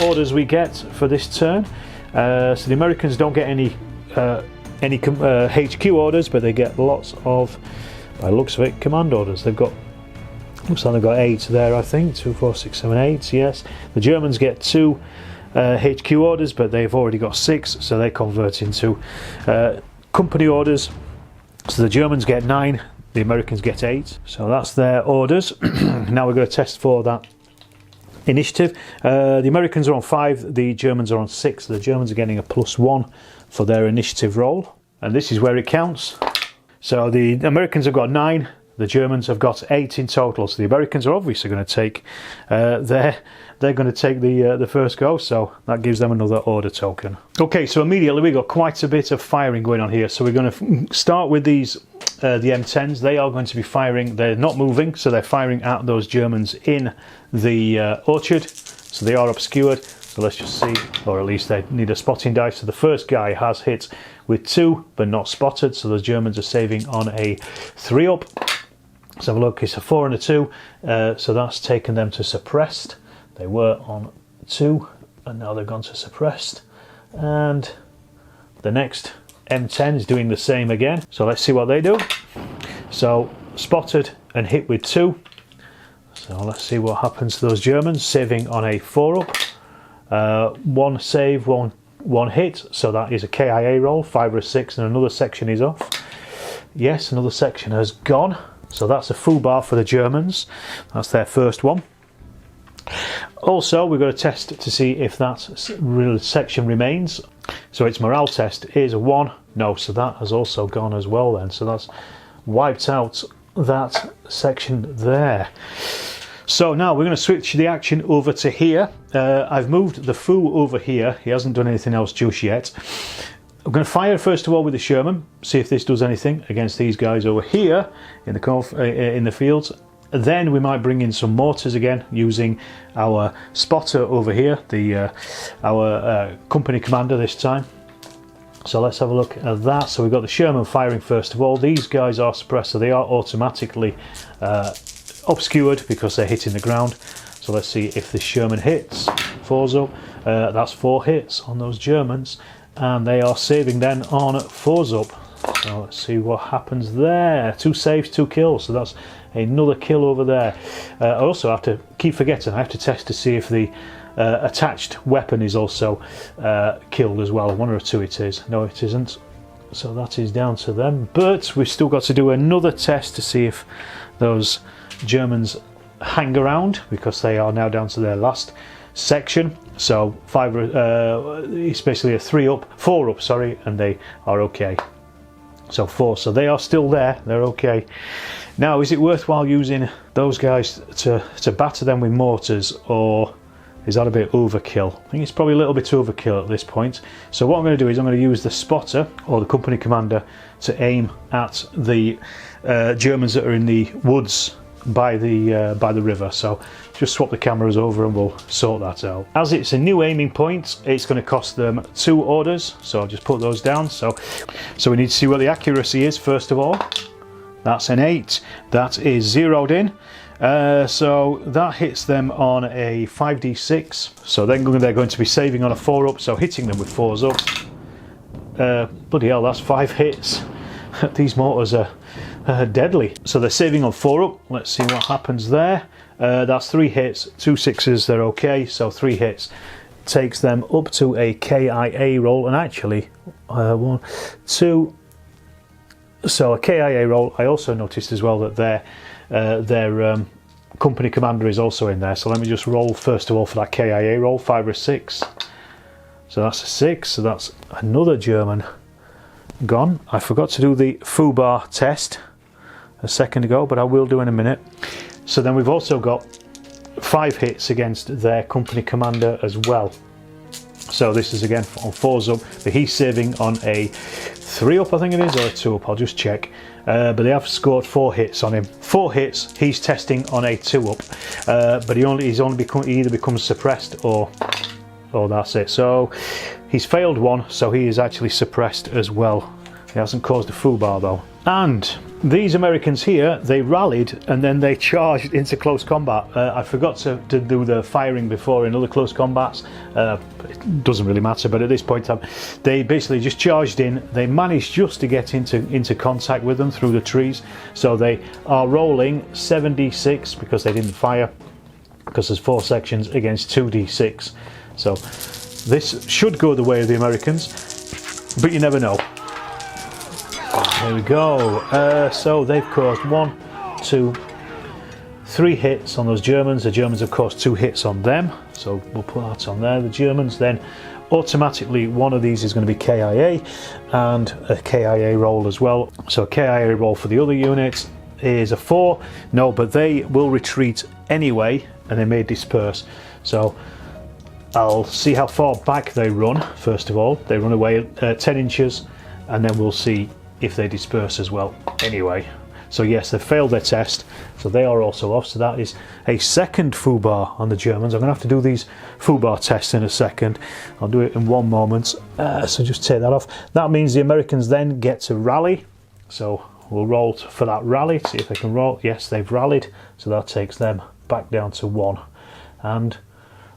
orders we get for this turn. So the Americans don't get any HQ orders, but they get lots of, by the looks of it, command orders. Looks like they've got 8 there, I think. 2, 4, 6, 7, 8. Yes. The Germans get 2 HQ orders, but they've already got 6, so they convert into company orders. So the Germans get 9, the Americans get 8. So that's their orders. Now we're going to test for that initiative. The Americans are on 5, the Germans are on 6. The Germans are getting a +1 for their initiative roll, and this is where it counts. So the Americans have got 9, the Germans have got 8 in total. So the Americans are obviously going to take they're going to take the first go, so that gives them another order token. Okay, so immediately we got quite a bit of firing going on here. So we're going to start with these the M10s. They are going to be firing. They're not moving, so they're firing at those Germans in the orchard. So they are obscured. So let's just see, or at least they need a spotting dice. So the first guy has hit with 2 but not spotted, so those Germans are saving on a 3 up. Let's have a look. It's a 4 and a 2, so that's taken them to suppressed. They were on 2 and now they've gone to suppressed, and the next M10 is doing the same again. So let's see what they do. So spotted and hit with 2. So let's see what happens to those Germans, saving on a 4 up. 1 save, 1 hit, so that is a KIA roll. 5 or a 6, and another section is off. Yes, another section has gone, so that's a foobar for the Germans. That's their first one. Also, we've got to test to see if that section remains. So its morale test is a 1. No, so that has also gone as well then. So that's wiped out that section there. So now we're going to switch the action over to here. I've moved the Foo over here. He hasn't done anything else just yet. I'm going to fire first of all with the Sherman, see if this does anything against these guys over here in the fields. Then we might bring in some mortars again using our spotter over here, our company commander this time. So let's have a look at that. So we've got the Sherman firing first of all. These guys are suppressed, so they are automatically obscured because they're hitting the ground. So let's see if this Sherman hits. 4's up. That's 4 hits on those Germans, and they are saving then on 4's up. So let's see what happens there. 2 saves, 2 kills. So that's another kill over there. I also have to keep forgetting. I have to test to see if the attached weapon is also killed as well. 1 or 2 it is. No, it isn't. So that is down to them. But we've still got to do another test to see if those Germans hang around, because they are now down to their last section. So 5 it's basically a 4 up, sorry, and they are okay. So 4, so they are still there, they're okay. Now, is it worthwhile using those guys to batter them with mortars, or is that a bit overkill? I think it's probably a little bit overkill at this point. So what I'm going to do is I'm going to use the spotter, or the company commander, to aim at the Germans that are in the woods by the river. So just swap the cameras over and we'll sort that out. As it's a new aiming point, it's going to cost them 2 orders, so I'll just put those down. So we need to see what the accuracy is first of all. That's an 8. That is zeroed in. So that hits them on a 5d6. So then they're going to be saving on a 4 up, so hitting them with 4s up. Bloody hell, that's 5 hits. These mortars are deadly. So they're saving on 4 up. Let's see what happens there. That's 3 hits, 2 6s, they're okay. So 3 hits takes them up to a KIA roll, and actually 1, 2. So a KIA roll. I also noticed as well that their company commander is also in there. So let me just roll first of all for that KIA roll. 5 or 6. So that's a 6. So that's another German gone. I forgot to do the FUBAR test a second ago, but I will do in a minute. So then we've also got 5 hits against their company commander as well. So this is again on 4s up, but he's saving on a 3 up, I think it is, or a 2 up, I'll just check. But they have scored 4 hits on him. 4 hits, he's testing on a 2 up, but he either becomes suppressed or that's it. So he's failed 1, so he is actually suppressed as well. He hasn't caused a FUBAR though. And these Americans here, they rallied and then they charged into close combat. I forgot to do the firing before in other close combats. It doesn't really matter, but at this point in time, they basically just charged in. They managed just to get into contact with them through the trees. So they are rolling 7d6 because they didn't fire, because there's 4 sections against 2d6. So this should go the way of the Americans, but you never know. There we go. So they've caused 1, 2, 3 hits on those Germans. The Germans have caused 2 hits on them, so we'll put that on there. The Germans then automatically, one of these is going to be KIA and a KIA roll as well. So a KIA roll for the other units is a 4. No, but they will retreat anyway and they may disperse. So I'll see how far back they run first of all. They run away 10 inches and then we'll see if they disperse as well anyway. So yes, they've failed their test, so they are also off. So that is a second FUBAR on the Germans. I'm going to have to do these FUBAR tests in a second. I'll do it in one moment. So just take that off. That means the Americans then get to rally. So we'll roll for that rally, see if they can roll. Yes, they've rallied, so that takes them back down to 1. And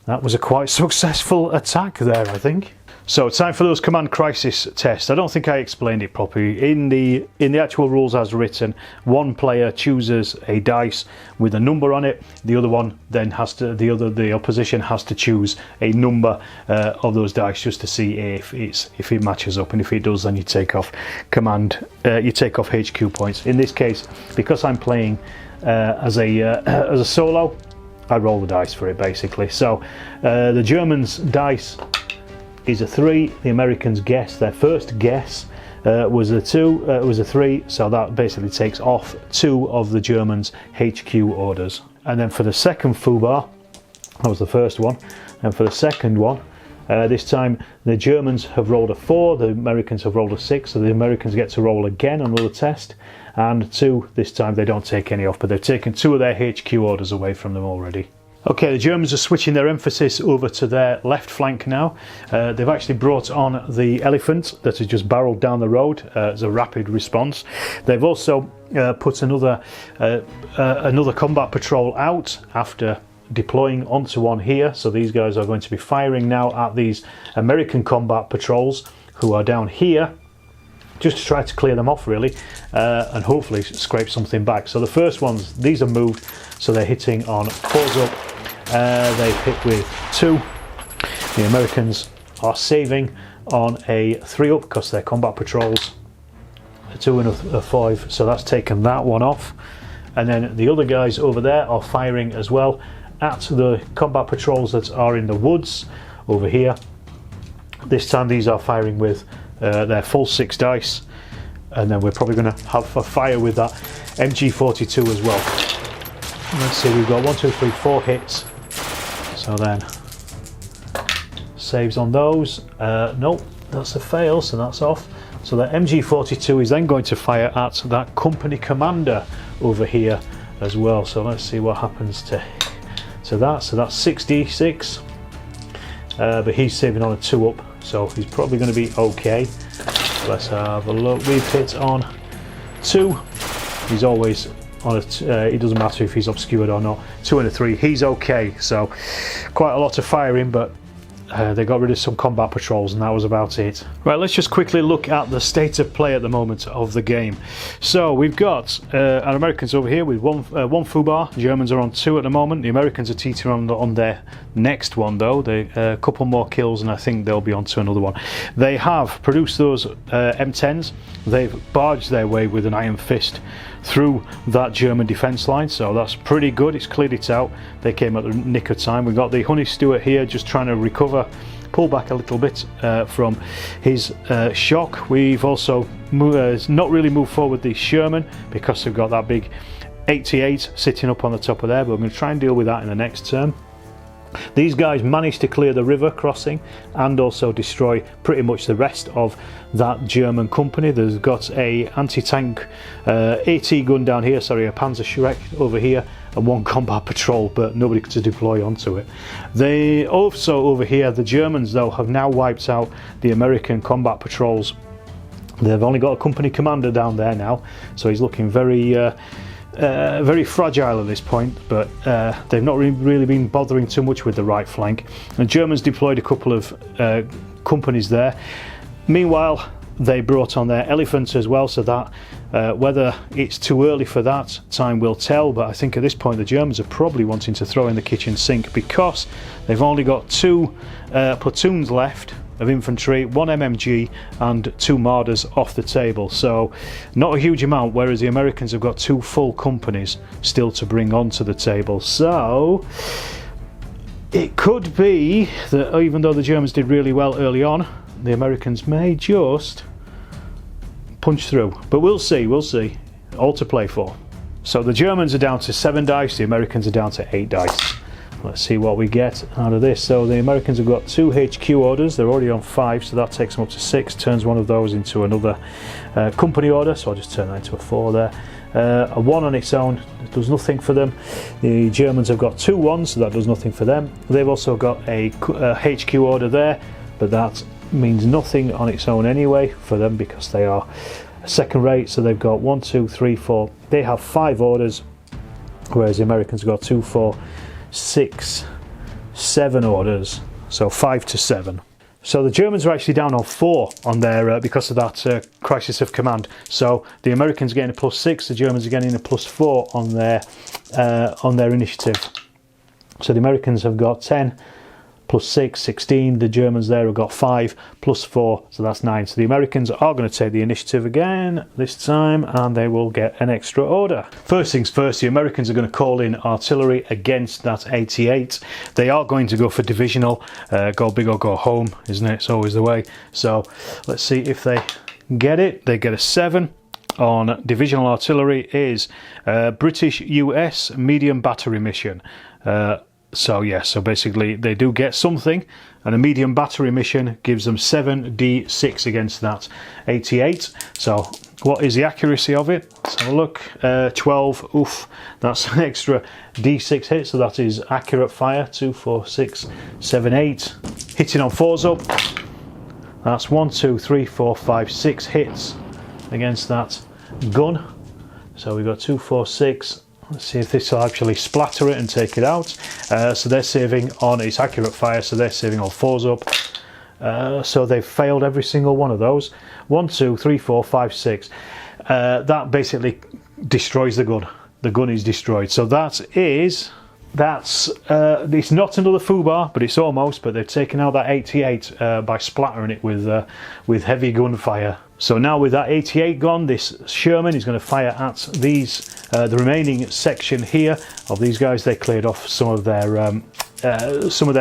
that was a quite successful attack there, I think. So time for those command crisis tests. I don't think I explained it properly. In the actual rules as written, one player chooses a dice with a number on it. The other one then has to, the opposition has to choose a number of those dice just to see if it matches up, and if it does, then you take off HQ points. In this case, because I'm playing as a solo, I roll the dice for it basically. So the Germans' dice is a 3. The Americans' guess, their first guess was a 3, so that basically takes off 2 of the Germans' HQ orders. And then for the second FUBAR, that was the first one, and for the second one, this time the Germans have rolled a 4, the Americans have rolled a 6, so the Americans get to roll again another test, and 2, this time they don't take any off, but they've taken 2 of their HQ orders away from them already. Okay, the Germans are switching their emphasis over to their left flank now. They've actually brought on the elephant that has just barreled down the road as a rapid response. They've also put another combat patrol out after deploying onto one here. So these guys are going to be firing now at these American combat patrols who are down here, just to try to clear them off really, and hopefully scrape something back. So the first ones, these are moved, so they're hitting on 4s up. They've hit with 2. The Americans are saving on a 3 up because they're combat patrols, a 2 and a 5, so that's taken that one off. And then the other guys over there are firing as well at the combat patrols that are in the woods over here. This time these are firing with their full 6 dice, and then we're probably going to have a fire with that MG42 as well. Let's see, we've got 1, 2, 3, 4 hits. So then saves on those. Nope, that's a fail, so that's off. So the MG42 is then going to fire at that company commander over here as well. So let's see what happens to that. So that's 6d6, but he's saving on a 2 up, so he's probably going to be okay. Let's have a look. We've hit on 2. He's always on a it doesn't matter if he's obscured or not. 2 and a 3, he's okay. So quite a lot of firing, but they got rid of some combat patrols, and that was about it. Right, let's just quickly look at the state of play at the moment of the game. So we've got our Americans over here with one FUBAR. Germans are on 2 at the moment. The Americans are teetering on their next one though. They a couple more kills, and I think they'll be on to another one. They have produced those M10s. They've barged their way with an iron fist through that German defence line, so that's pretty good. It's cleared it out. They came at the nick of time. We've got the Honey Stewart here just trying to recover, pull back a little bit from his shock. We've also not really moved forward the Sherman because they've got that big 88 sitting up on the top of there, but we're going to try and deal with that in the next turn. These guys managed to clear the river crossing and also destroy pretty much the rest of that German company. They've got a anti-tank AT gun down here, sorry, a Panzerschreck over here, and 1 combat patrol, but nobody to deploy onto it. They also over here, the Germans though have now wiped out the American combat patrols. They've only got a company commander down there now, so he's looking very fragile at this point, but they've not really been bothering too much with the right flank. The Germans deployed a couple of companies there. Meanwhile, they brought on their elephants as well, so that whether it's too early for that, time will tell, but I think at this point the Germans are probably wanting to throw in the kitchen sink because they've only got 2 platoons left of infantry, 1 MMG and 2 Marders off the table, so not a huge amount, whereas the Americans have got 2 full companies still to bring onto the table. So it could be that even though the Germans did really well early on, the Americans may just punch through, but we'll see, all to play for. So the Germans are down to 7 dice, the Americans are down to 8 dice. Let's see what we get out of this. So the Americans have got 2 HQ orders. They're already on 5, so that takes them up to 6. Turns one of those into another company order, so I'll just turn that into a 4 there. A 1 on its own does nothing for them. The Germans have got 2 1s, so that does nothing for them. They've also got a HQ order there, but that means nothing on its own anyway for them because they are second rate. So they've got 1 2 3 4. They have 5 orders, whereas the Americans have got 2 4 6 7 orders, so 5 to 7. So the Germans are actually down on 4 on their because of that crisis of command. So the Americans are getting a +6, the Germans are getting a +4 on their initiative. So the Americans have got 10 +6, 16. The Germans there have got 5 +4, so that's 9. So the Americans are going to take the initiative again this time, and they will get an extra order. First things first, the Americans are going to call in artillery against that 88. They are going to go for divisional, go big or go home, isn't it? It's always the way. So let's see if they get it. They get a 7. On divisional artillery is British US medium battery mission. So yeah, so basically they do get something, and a medium battery mission gives them 7d6 against that 88. So what is the accuracy of it? Let's have a look. 12, oof, that's an extra d6 hit, so that is accurate fire. 2 4 6 7 8. Hitting on 4s up. That's 1 2 3 4 5 6 hits against that gun. So we've got 2 4 6. Let's see if this will actually splatter it and take it out. So they're saving on its accurate fire, so they're saving on 4s up. So they've failed every single one of those. 1 2 3 4 5 6. That basically destroys the gun. The gun is destroyed. So it's not another FUBAR, but it's almost. But they've taken out that 88 by splattering it with heavy gunfire. So now with that 88 gone, this Sherman is going to fire at these the remaining section here of these guys. They cleared off some of their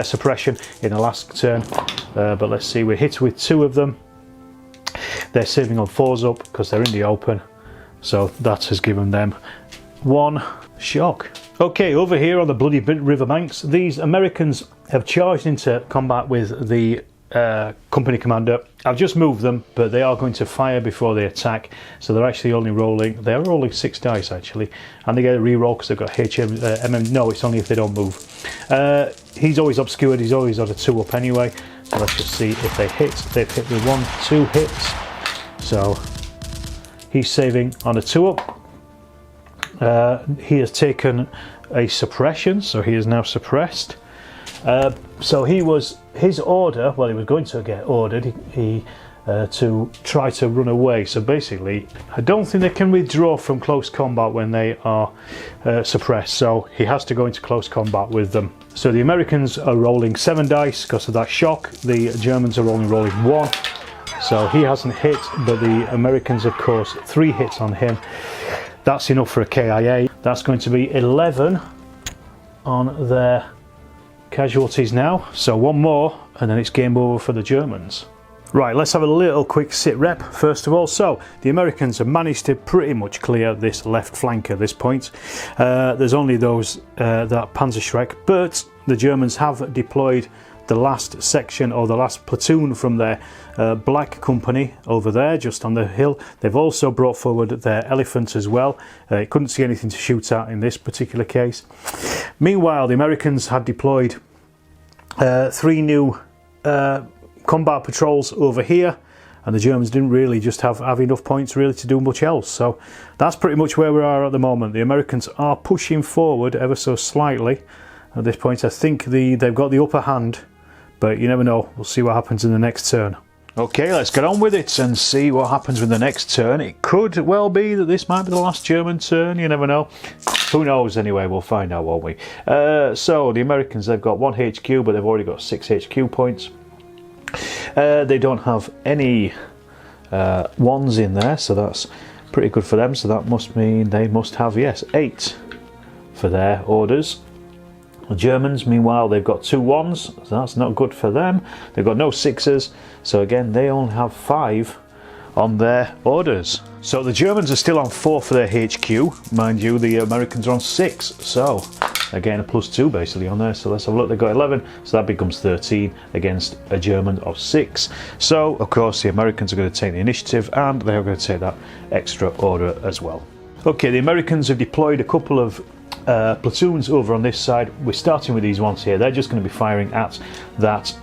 suppression in the last turn, but let's see, we're hit with 2 of them. They're saving on 4s up because they're in the open, so that has given them 1 shock. Okay, over here on the bloody riverbanks, these Americans have charged into combat with the company commander I've just moved them, but they are going to fire before they attack, so they're actually only rolling, they're rolling 6 dice actually, and they get a reroll because they've got no, it's only if they don't move. He's always obscured, he's always on a 2-up anyway, so let's just see if they hit. They've hit with 1, 2 hits, so he's saving on a 2-up. He has taken a suppression, so he is now suppressed. So his order, well, he was going to get ordered to try to run away. So basically, I don't think they can withdraw from close combat when they are suppressed. So he has to go into close combat with them. So the Americans are rolling 7 dice because of that shock. The Germans are only rolling 1. So he hasn't hit, but the Americans, of course, 3 hits on him. That's enough for a KIA. That's going to be 11 on their casualties now. So 1 more and then it's game over for the Germans. Right, let's have a little quick sit rep first of all. So the Americans have managed to pretty much clear this left flank at this point. There's only those that Panzerschreck, but the Germans have deployed the last section or the last platoon from their black company over there just on the hill. They've also brought forward their elephants as well. Couldn't see anything to shoot at in this particular case. Meanwhile, the Americans had deployed 3 new combat patrols over here, and the Germans didn't really just have enough points really to do much else. So that's pretty much where we are at the moment. The Americans are pushing forward ever so slightly at this point. I think they've got the upper hand, but you never know. We'll see what happens in the next turn. Okay, let's get on with it and see what happens with the next turn. It could well be that this might be the last German turn, you never know. Who knows anyway, we'll find out, won't we? So the Americans, they've got 1 HQ, but they've already got 6 HQ points. They don't have any 1s in there, so that's pretty good for them. So that must mean they must have, yes, 8 for their orders. The Germans, meanwhile, they've got 2 1s, so that's not good for them. They've got no 6s, so again, they only have 5 on their orders. So the Germans are still on 4 for their HQ. Mind you, the Americans are on 6, so again, a +2 basically on there. So let's have a look. They've got 11, so that becomes 13 against a German of 6. So, of course, the Americans are going to take the initiative, and they are going to take that extra order as well. Okay, the Americans have deployed a couple of platoons over on this side. We're starting with these ones here. They're just going to be firing at that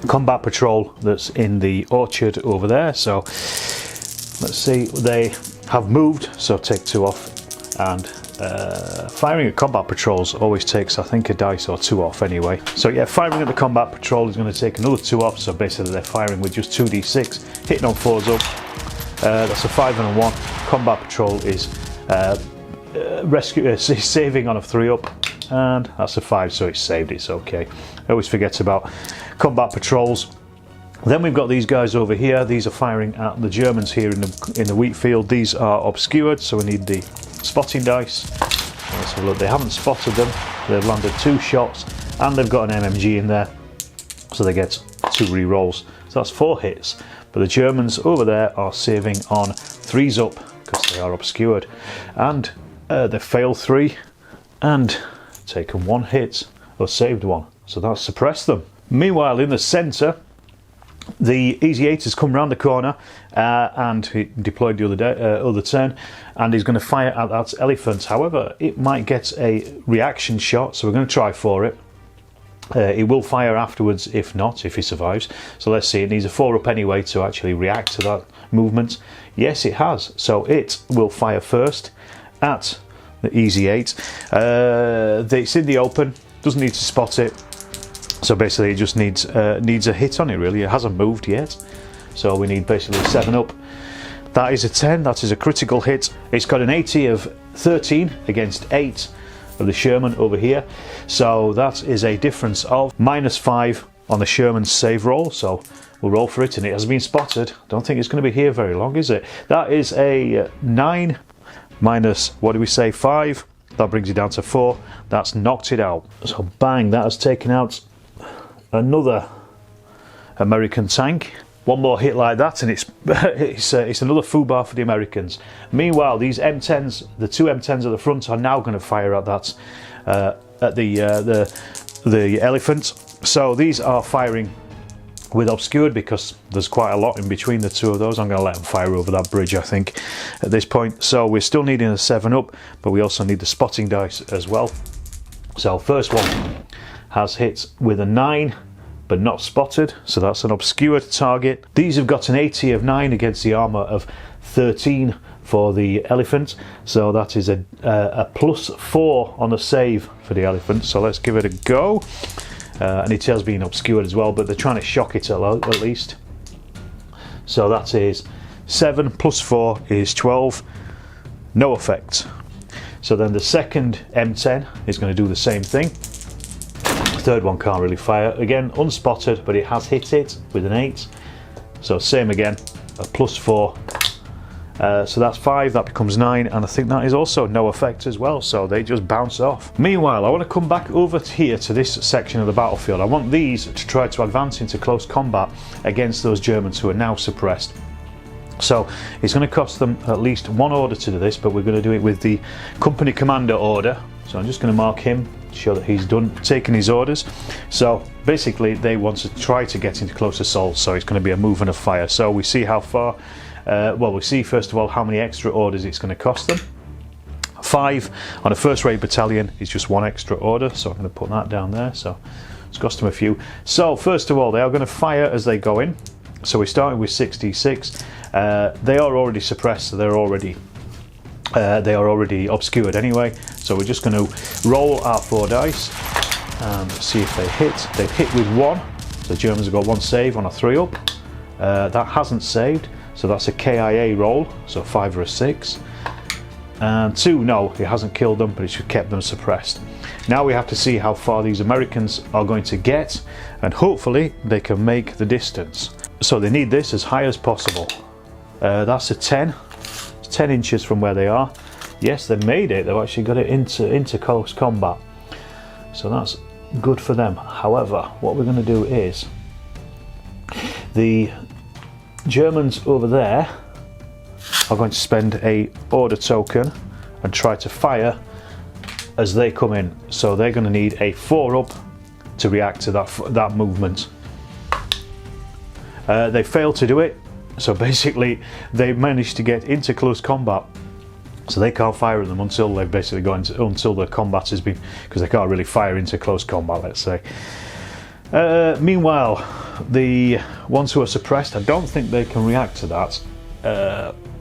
combat patrol that's in the orchard over there. So let's see, they have moved, so take 2 off, and firing at combat patrols always takes, I think, a dice or 2 off anyway. So yeah, firing at the combat patrol is going to take another 2 off, so basically they're firing with just 2d6, hitting on 4s up. That's a 5 and a 1. Combat patrol is saving on a 3 up, and that's a 5, so it's saved, it's okay. I always forget about combat patrols. Then we've got these guys over here. These are firing at the Germans here in the wheat field. These are obscured, so we need the spotting dice. Let's have a look. They haven't spotted them. They've landed 2 shots, and they've got an MMG in there, so they get 2 re-rolls. So that's 4 hits. But the Germans over there are saving on 3s up because they are obscured, and they failed 3 and taken 1 hit or saved 1. So that's suppressed them. Meanwhile, in the centre, the Easy 8 has come round the corner and he deployed the other turn, and he's going to fire at that elephant. However, it might get a reaction shot, so we're going to try for it. It will fire afterwards if not, if he survives. So let's see, it needs a 4 up anyway to actually react to that movement. Yes, it has. So it will fire first at the Easy 8. It's in the open, doesn't need to spot it. So basically it just needs a hit on it really. It hasn't moved yet. So we need basically a 7 up. That is a 10, that is a critical hit. It's got an 80 of 13 against 8 of the Sherman over here. So that is a difference of -5 on the Sherman's save roll. So we'll roll for it, and it has been spotted. Don't think it's going to be here very long, is it? That is a 9 minus, what do we say, 5. That brings it down to 4. That's knocked it out. So bang, that has taken out another American tank. One more hit like that, and it's another foobar for the Americans. Meanwhile, these M10s, the 2 M10s at the front, are now going to fire at that at the elephant. So these are firing with obscured, because there's quite a lot in between the two of those. I'm going to let them fire over that bridge, I think, at this point. So we're still needing a 7 up, but we also need the spotting dice as well. So first one has hit with a 9, but not spotted, so that's an obscured target. These have got an AT of 9 against the armor of 13 for the elephant, so that is a +4 on the save for the elephant. So let's give it a go. And it has been obscured as well, but they're trying to shock it at least. So that is 7 + 4 is 12. No effect. So then the second M10 is going to do the same thing. The third one can't really fire. Again, unspotted, but it has hit it with an 8. So same again, a +4. So that's 5, that becomes 9, and I think that is also no effect as well, so they just bounce off. Meanwhile, I want to come back over here to this section of the battlefield. I want these to try to advance into close combat against those Germans who are now suppressed. So it's going to cost them at least 1 order to do this, but we're going to do it with the company commander order. So I'm just going to mark him to show that he's done taking his orders. So basically they want to try to get into close assault, so it's going to be a move and a fire. So we see how far. Well, we'll see first of all how many extra orders it's going to cost them. 5 on a first rate battalion is just 1 extra order, so I'm going to put that down there. So it's cost them a few. So first of all, they are going to fire as they go in. So we're starting with 66. They are already suppressed, so they are already obscured anyway. So we're just going to roll our 4 dice and see if they hit. They've hit with 1. So the Germans have got 1 save on a 3 up. That hasn't saved. So that's a KIA roll, so 5 or a 6. And 2, no, it hasn't killed them, but it's just kept them suppressed. Now we have to see how far these Americans are going to get, and hopefully they can make the distance. So they need this as high as possible. That's a 10. It's 10 inches from where they are. Yes, they made it. They've actually got it into close combat. So that's good for them. However, what we're going to do is the Germans over there are going to spend a order token and try to fire as they come in. So they're going to need a 4 up to react to that movement. They failed to do it, so basically they managed to get into close combat. So they can't fire at them until they've basically gone until the combat has been, because they can't really fire into close combat, let's say. Meanwhile, the ones who are suppressed, I don't think they can react to that,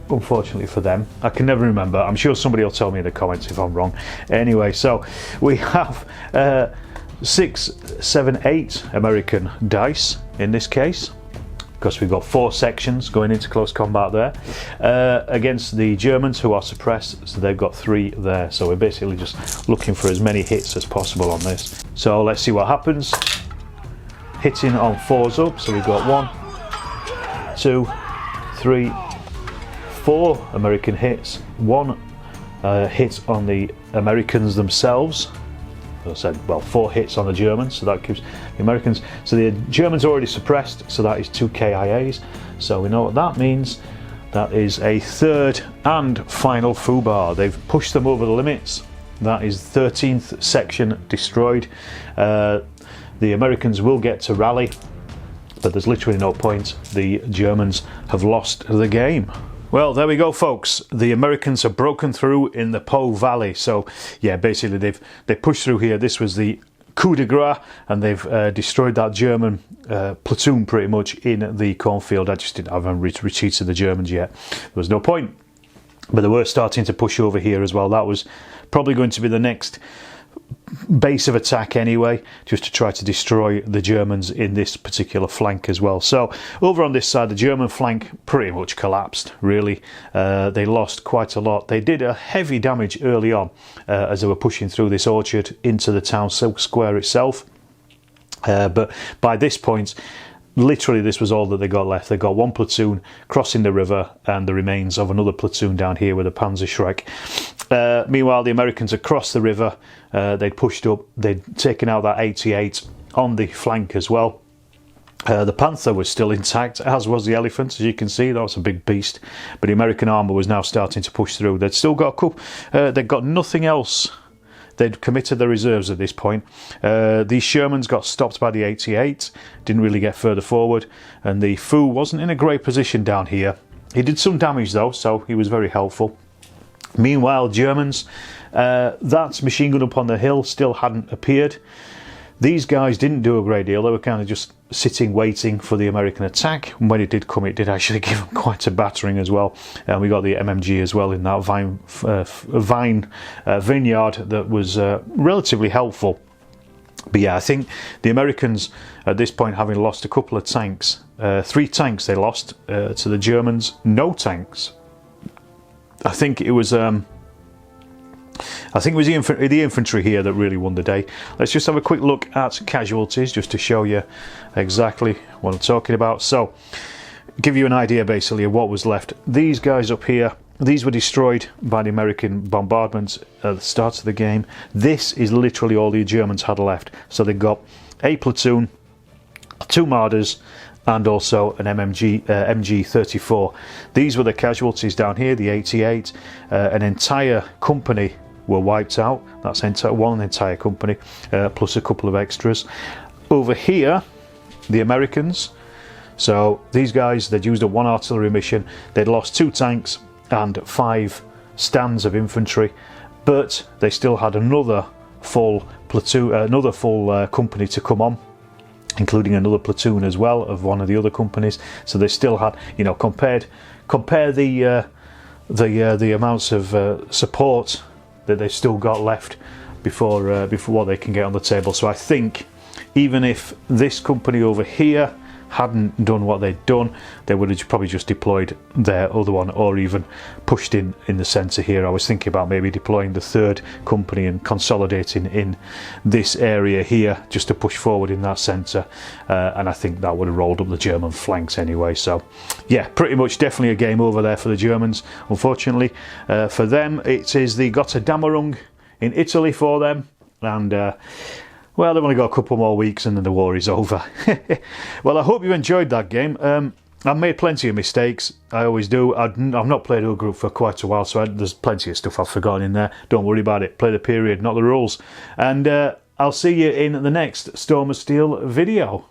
unfortunately for them. I can never remember. I'm sure somebody will tell me in the comments if I'm wrong. Anyway, so we have 6, 7, 8 American dice in this case, because we've got 4 sections going into close combat there, against the Germans who are suppressed, so they've got 3 there. So we're basically just looking for as many hits as possible on this. So let's see what happens. Hitting on 4s up, so we've got 1, 2, 3, 4 American hits, 1 hit on the Americans themselves. As I said, well, 4 hits on the Germans, so that gives the Americans. So the Germans already suppressed, so that is 2 KIAs. So we know what that means. That is a 3rd and final FUBAR. They've pushed them over the limits. That is 13th section destroyed. The Americans will get to rally, but there's literally no point. The Germans have lost the game. Well, there we go, folks. The Americans have broken through in the Po Valley. So yeah, basically they pushed through here. This was the coup de grace, and they've destroyed that German platoon pretty much in the cornfield. I haven't retreated the Germans yet. There was no point, but they were starting to push over here as well. That was probably going to be the next base of attack anyway, just to try to destroy the Germans in this particular flank as well. So over on this side, the German flank pretty much collapsed, really. They lost quite a lot. They did a heavy damage early on as they were pushing through this orchard into the town square itself, but by this point literally this was all that they got left. They got 1 platoon crossing the river and the remains of another platoon down here with a Panzerschreck. Meanwhile, the Americans had crossed the river, they'd pushed up, they'd taken out that 88 on the flank as well. The Panther was still intact, as was the Elephant, as you can see. That was a big beast, but the American armour was now starting to push through. They'd still got a couple, they'd got nothing else they'd committed their reserves at this point. These Shermans got stopped by the 88, didn't really get further forward, and the Fu wasn't in a great position down here. He did some damage though, so he was very helpful. Meanwhile, Germans, that machine gun up on the hill still hadn't appeared. These guys didn't do a great deal. They were kind of just sitting waiting for the American attack, and when it did come, it did actually give them quite a battering as well. And we got the MMG as well in that vineyard that was relatively helpful. But yeah, I think the Americans at this point, having lost a couple of tanks, 3 tanks they lost to the Germans, no tanks. I think it was the infantry here that really won the day. Let's just have a quick look at casualties just to show you exactly what I'm talking about. So, give you an idea basically of what was left. These guys up here, these were destroyed by the American bombardments at the start of the game. This is literally all the Germans had left. So they got a platoon, 2 Marders, and also an MG34. These were the casualties down here, the 88. An entire company were wiped out. That's one entire company, plus a couple of extras. Over here, the Americans. So these guys, they'd used a 1 artillery mission. They'd lost 2 tanks and 5 stands of infantry, but they still had another full platoon, another full company to come on, including another platoon as well of one of the other companies. So they still had, you know, compare the amounts of support that they've still got left before what they can get on the table. So I think even if this company over here hadn't done what they'd done, they would have probably just deployed their other one, or even pushed in the centre here. I was thinking about maybe deploying the 3rd company and consolidating in this area here just to push forward in that centre, and I think that would have rolled up the German flanks anyway. So yeah, pretty much definitely a game over there for the Germans. Unfortunately for them, it is the Gotterdammerung in Italy for them, and well, they've only got a couple more weeks and then the war is over. Well, I hope you enjoyed that game. I've made plenty of mistakes. I always do. I've not played O Group for quite a while, so there's plenty of stuff I've forgotten in there. Don't worry about it. Play the period, not the rules. And I'll see you in the next Storm of Steel video.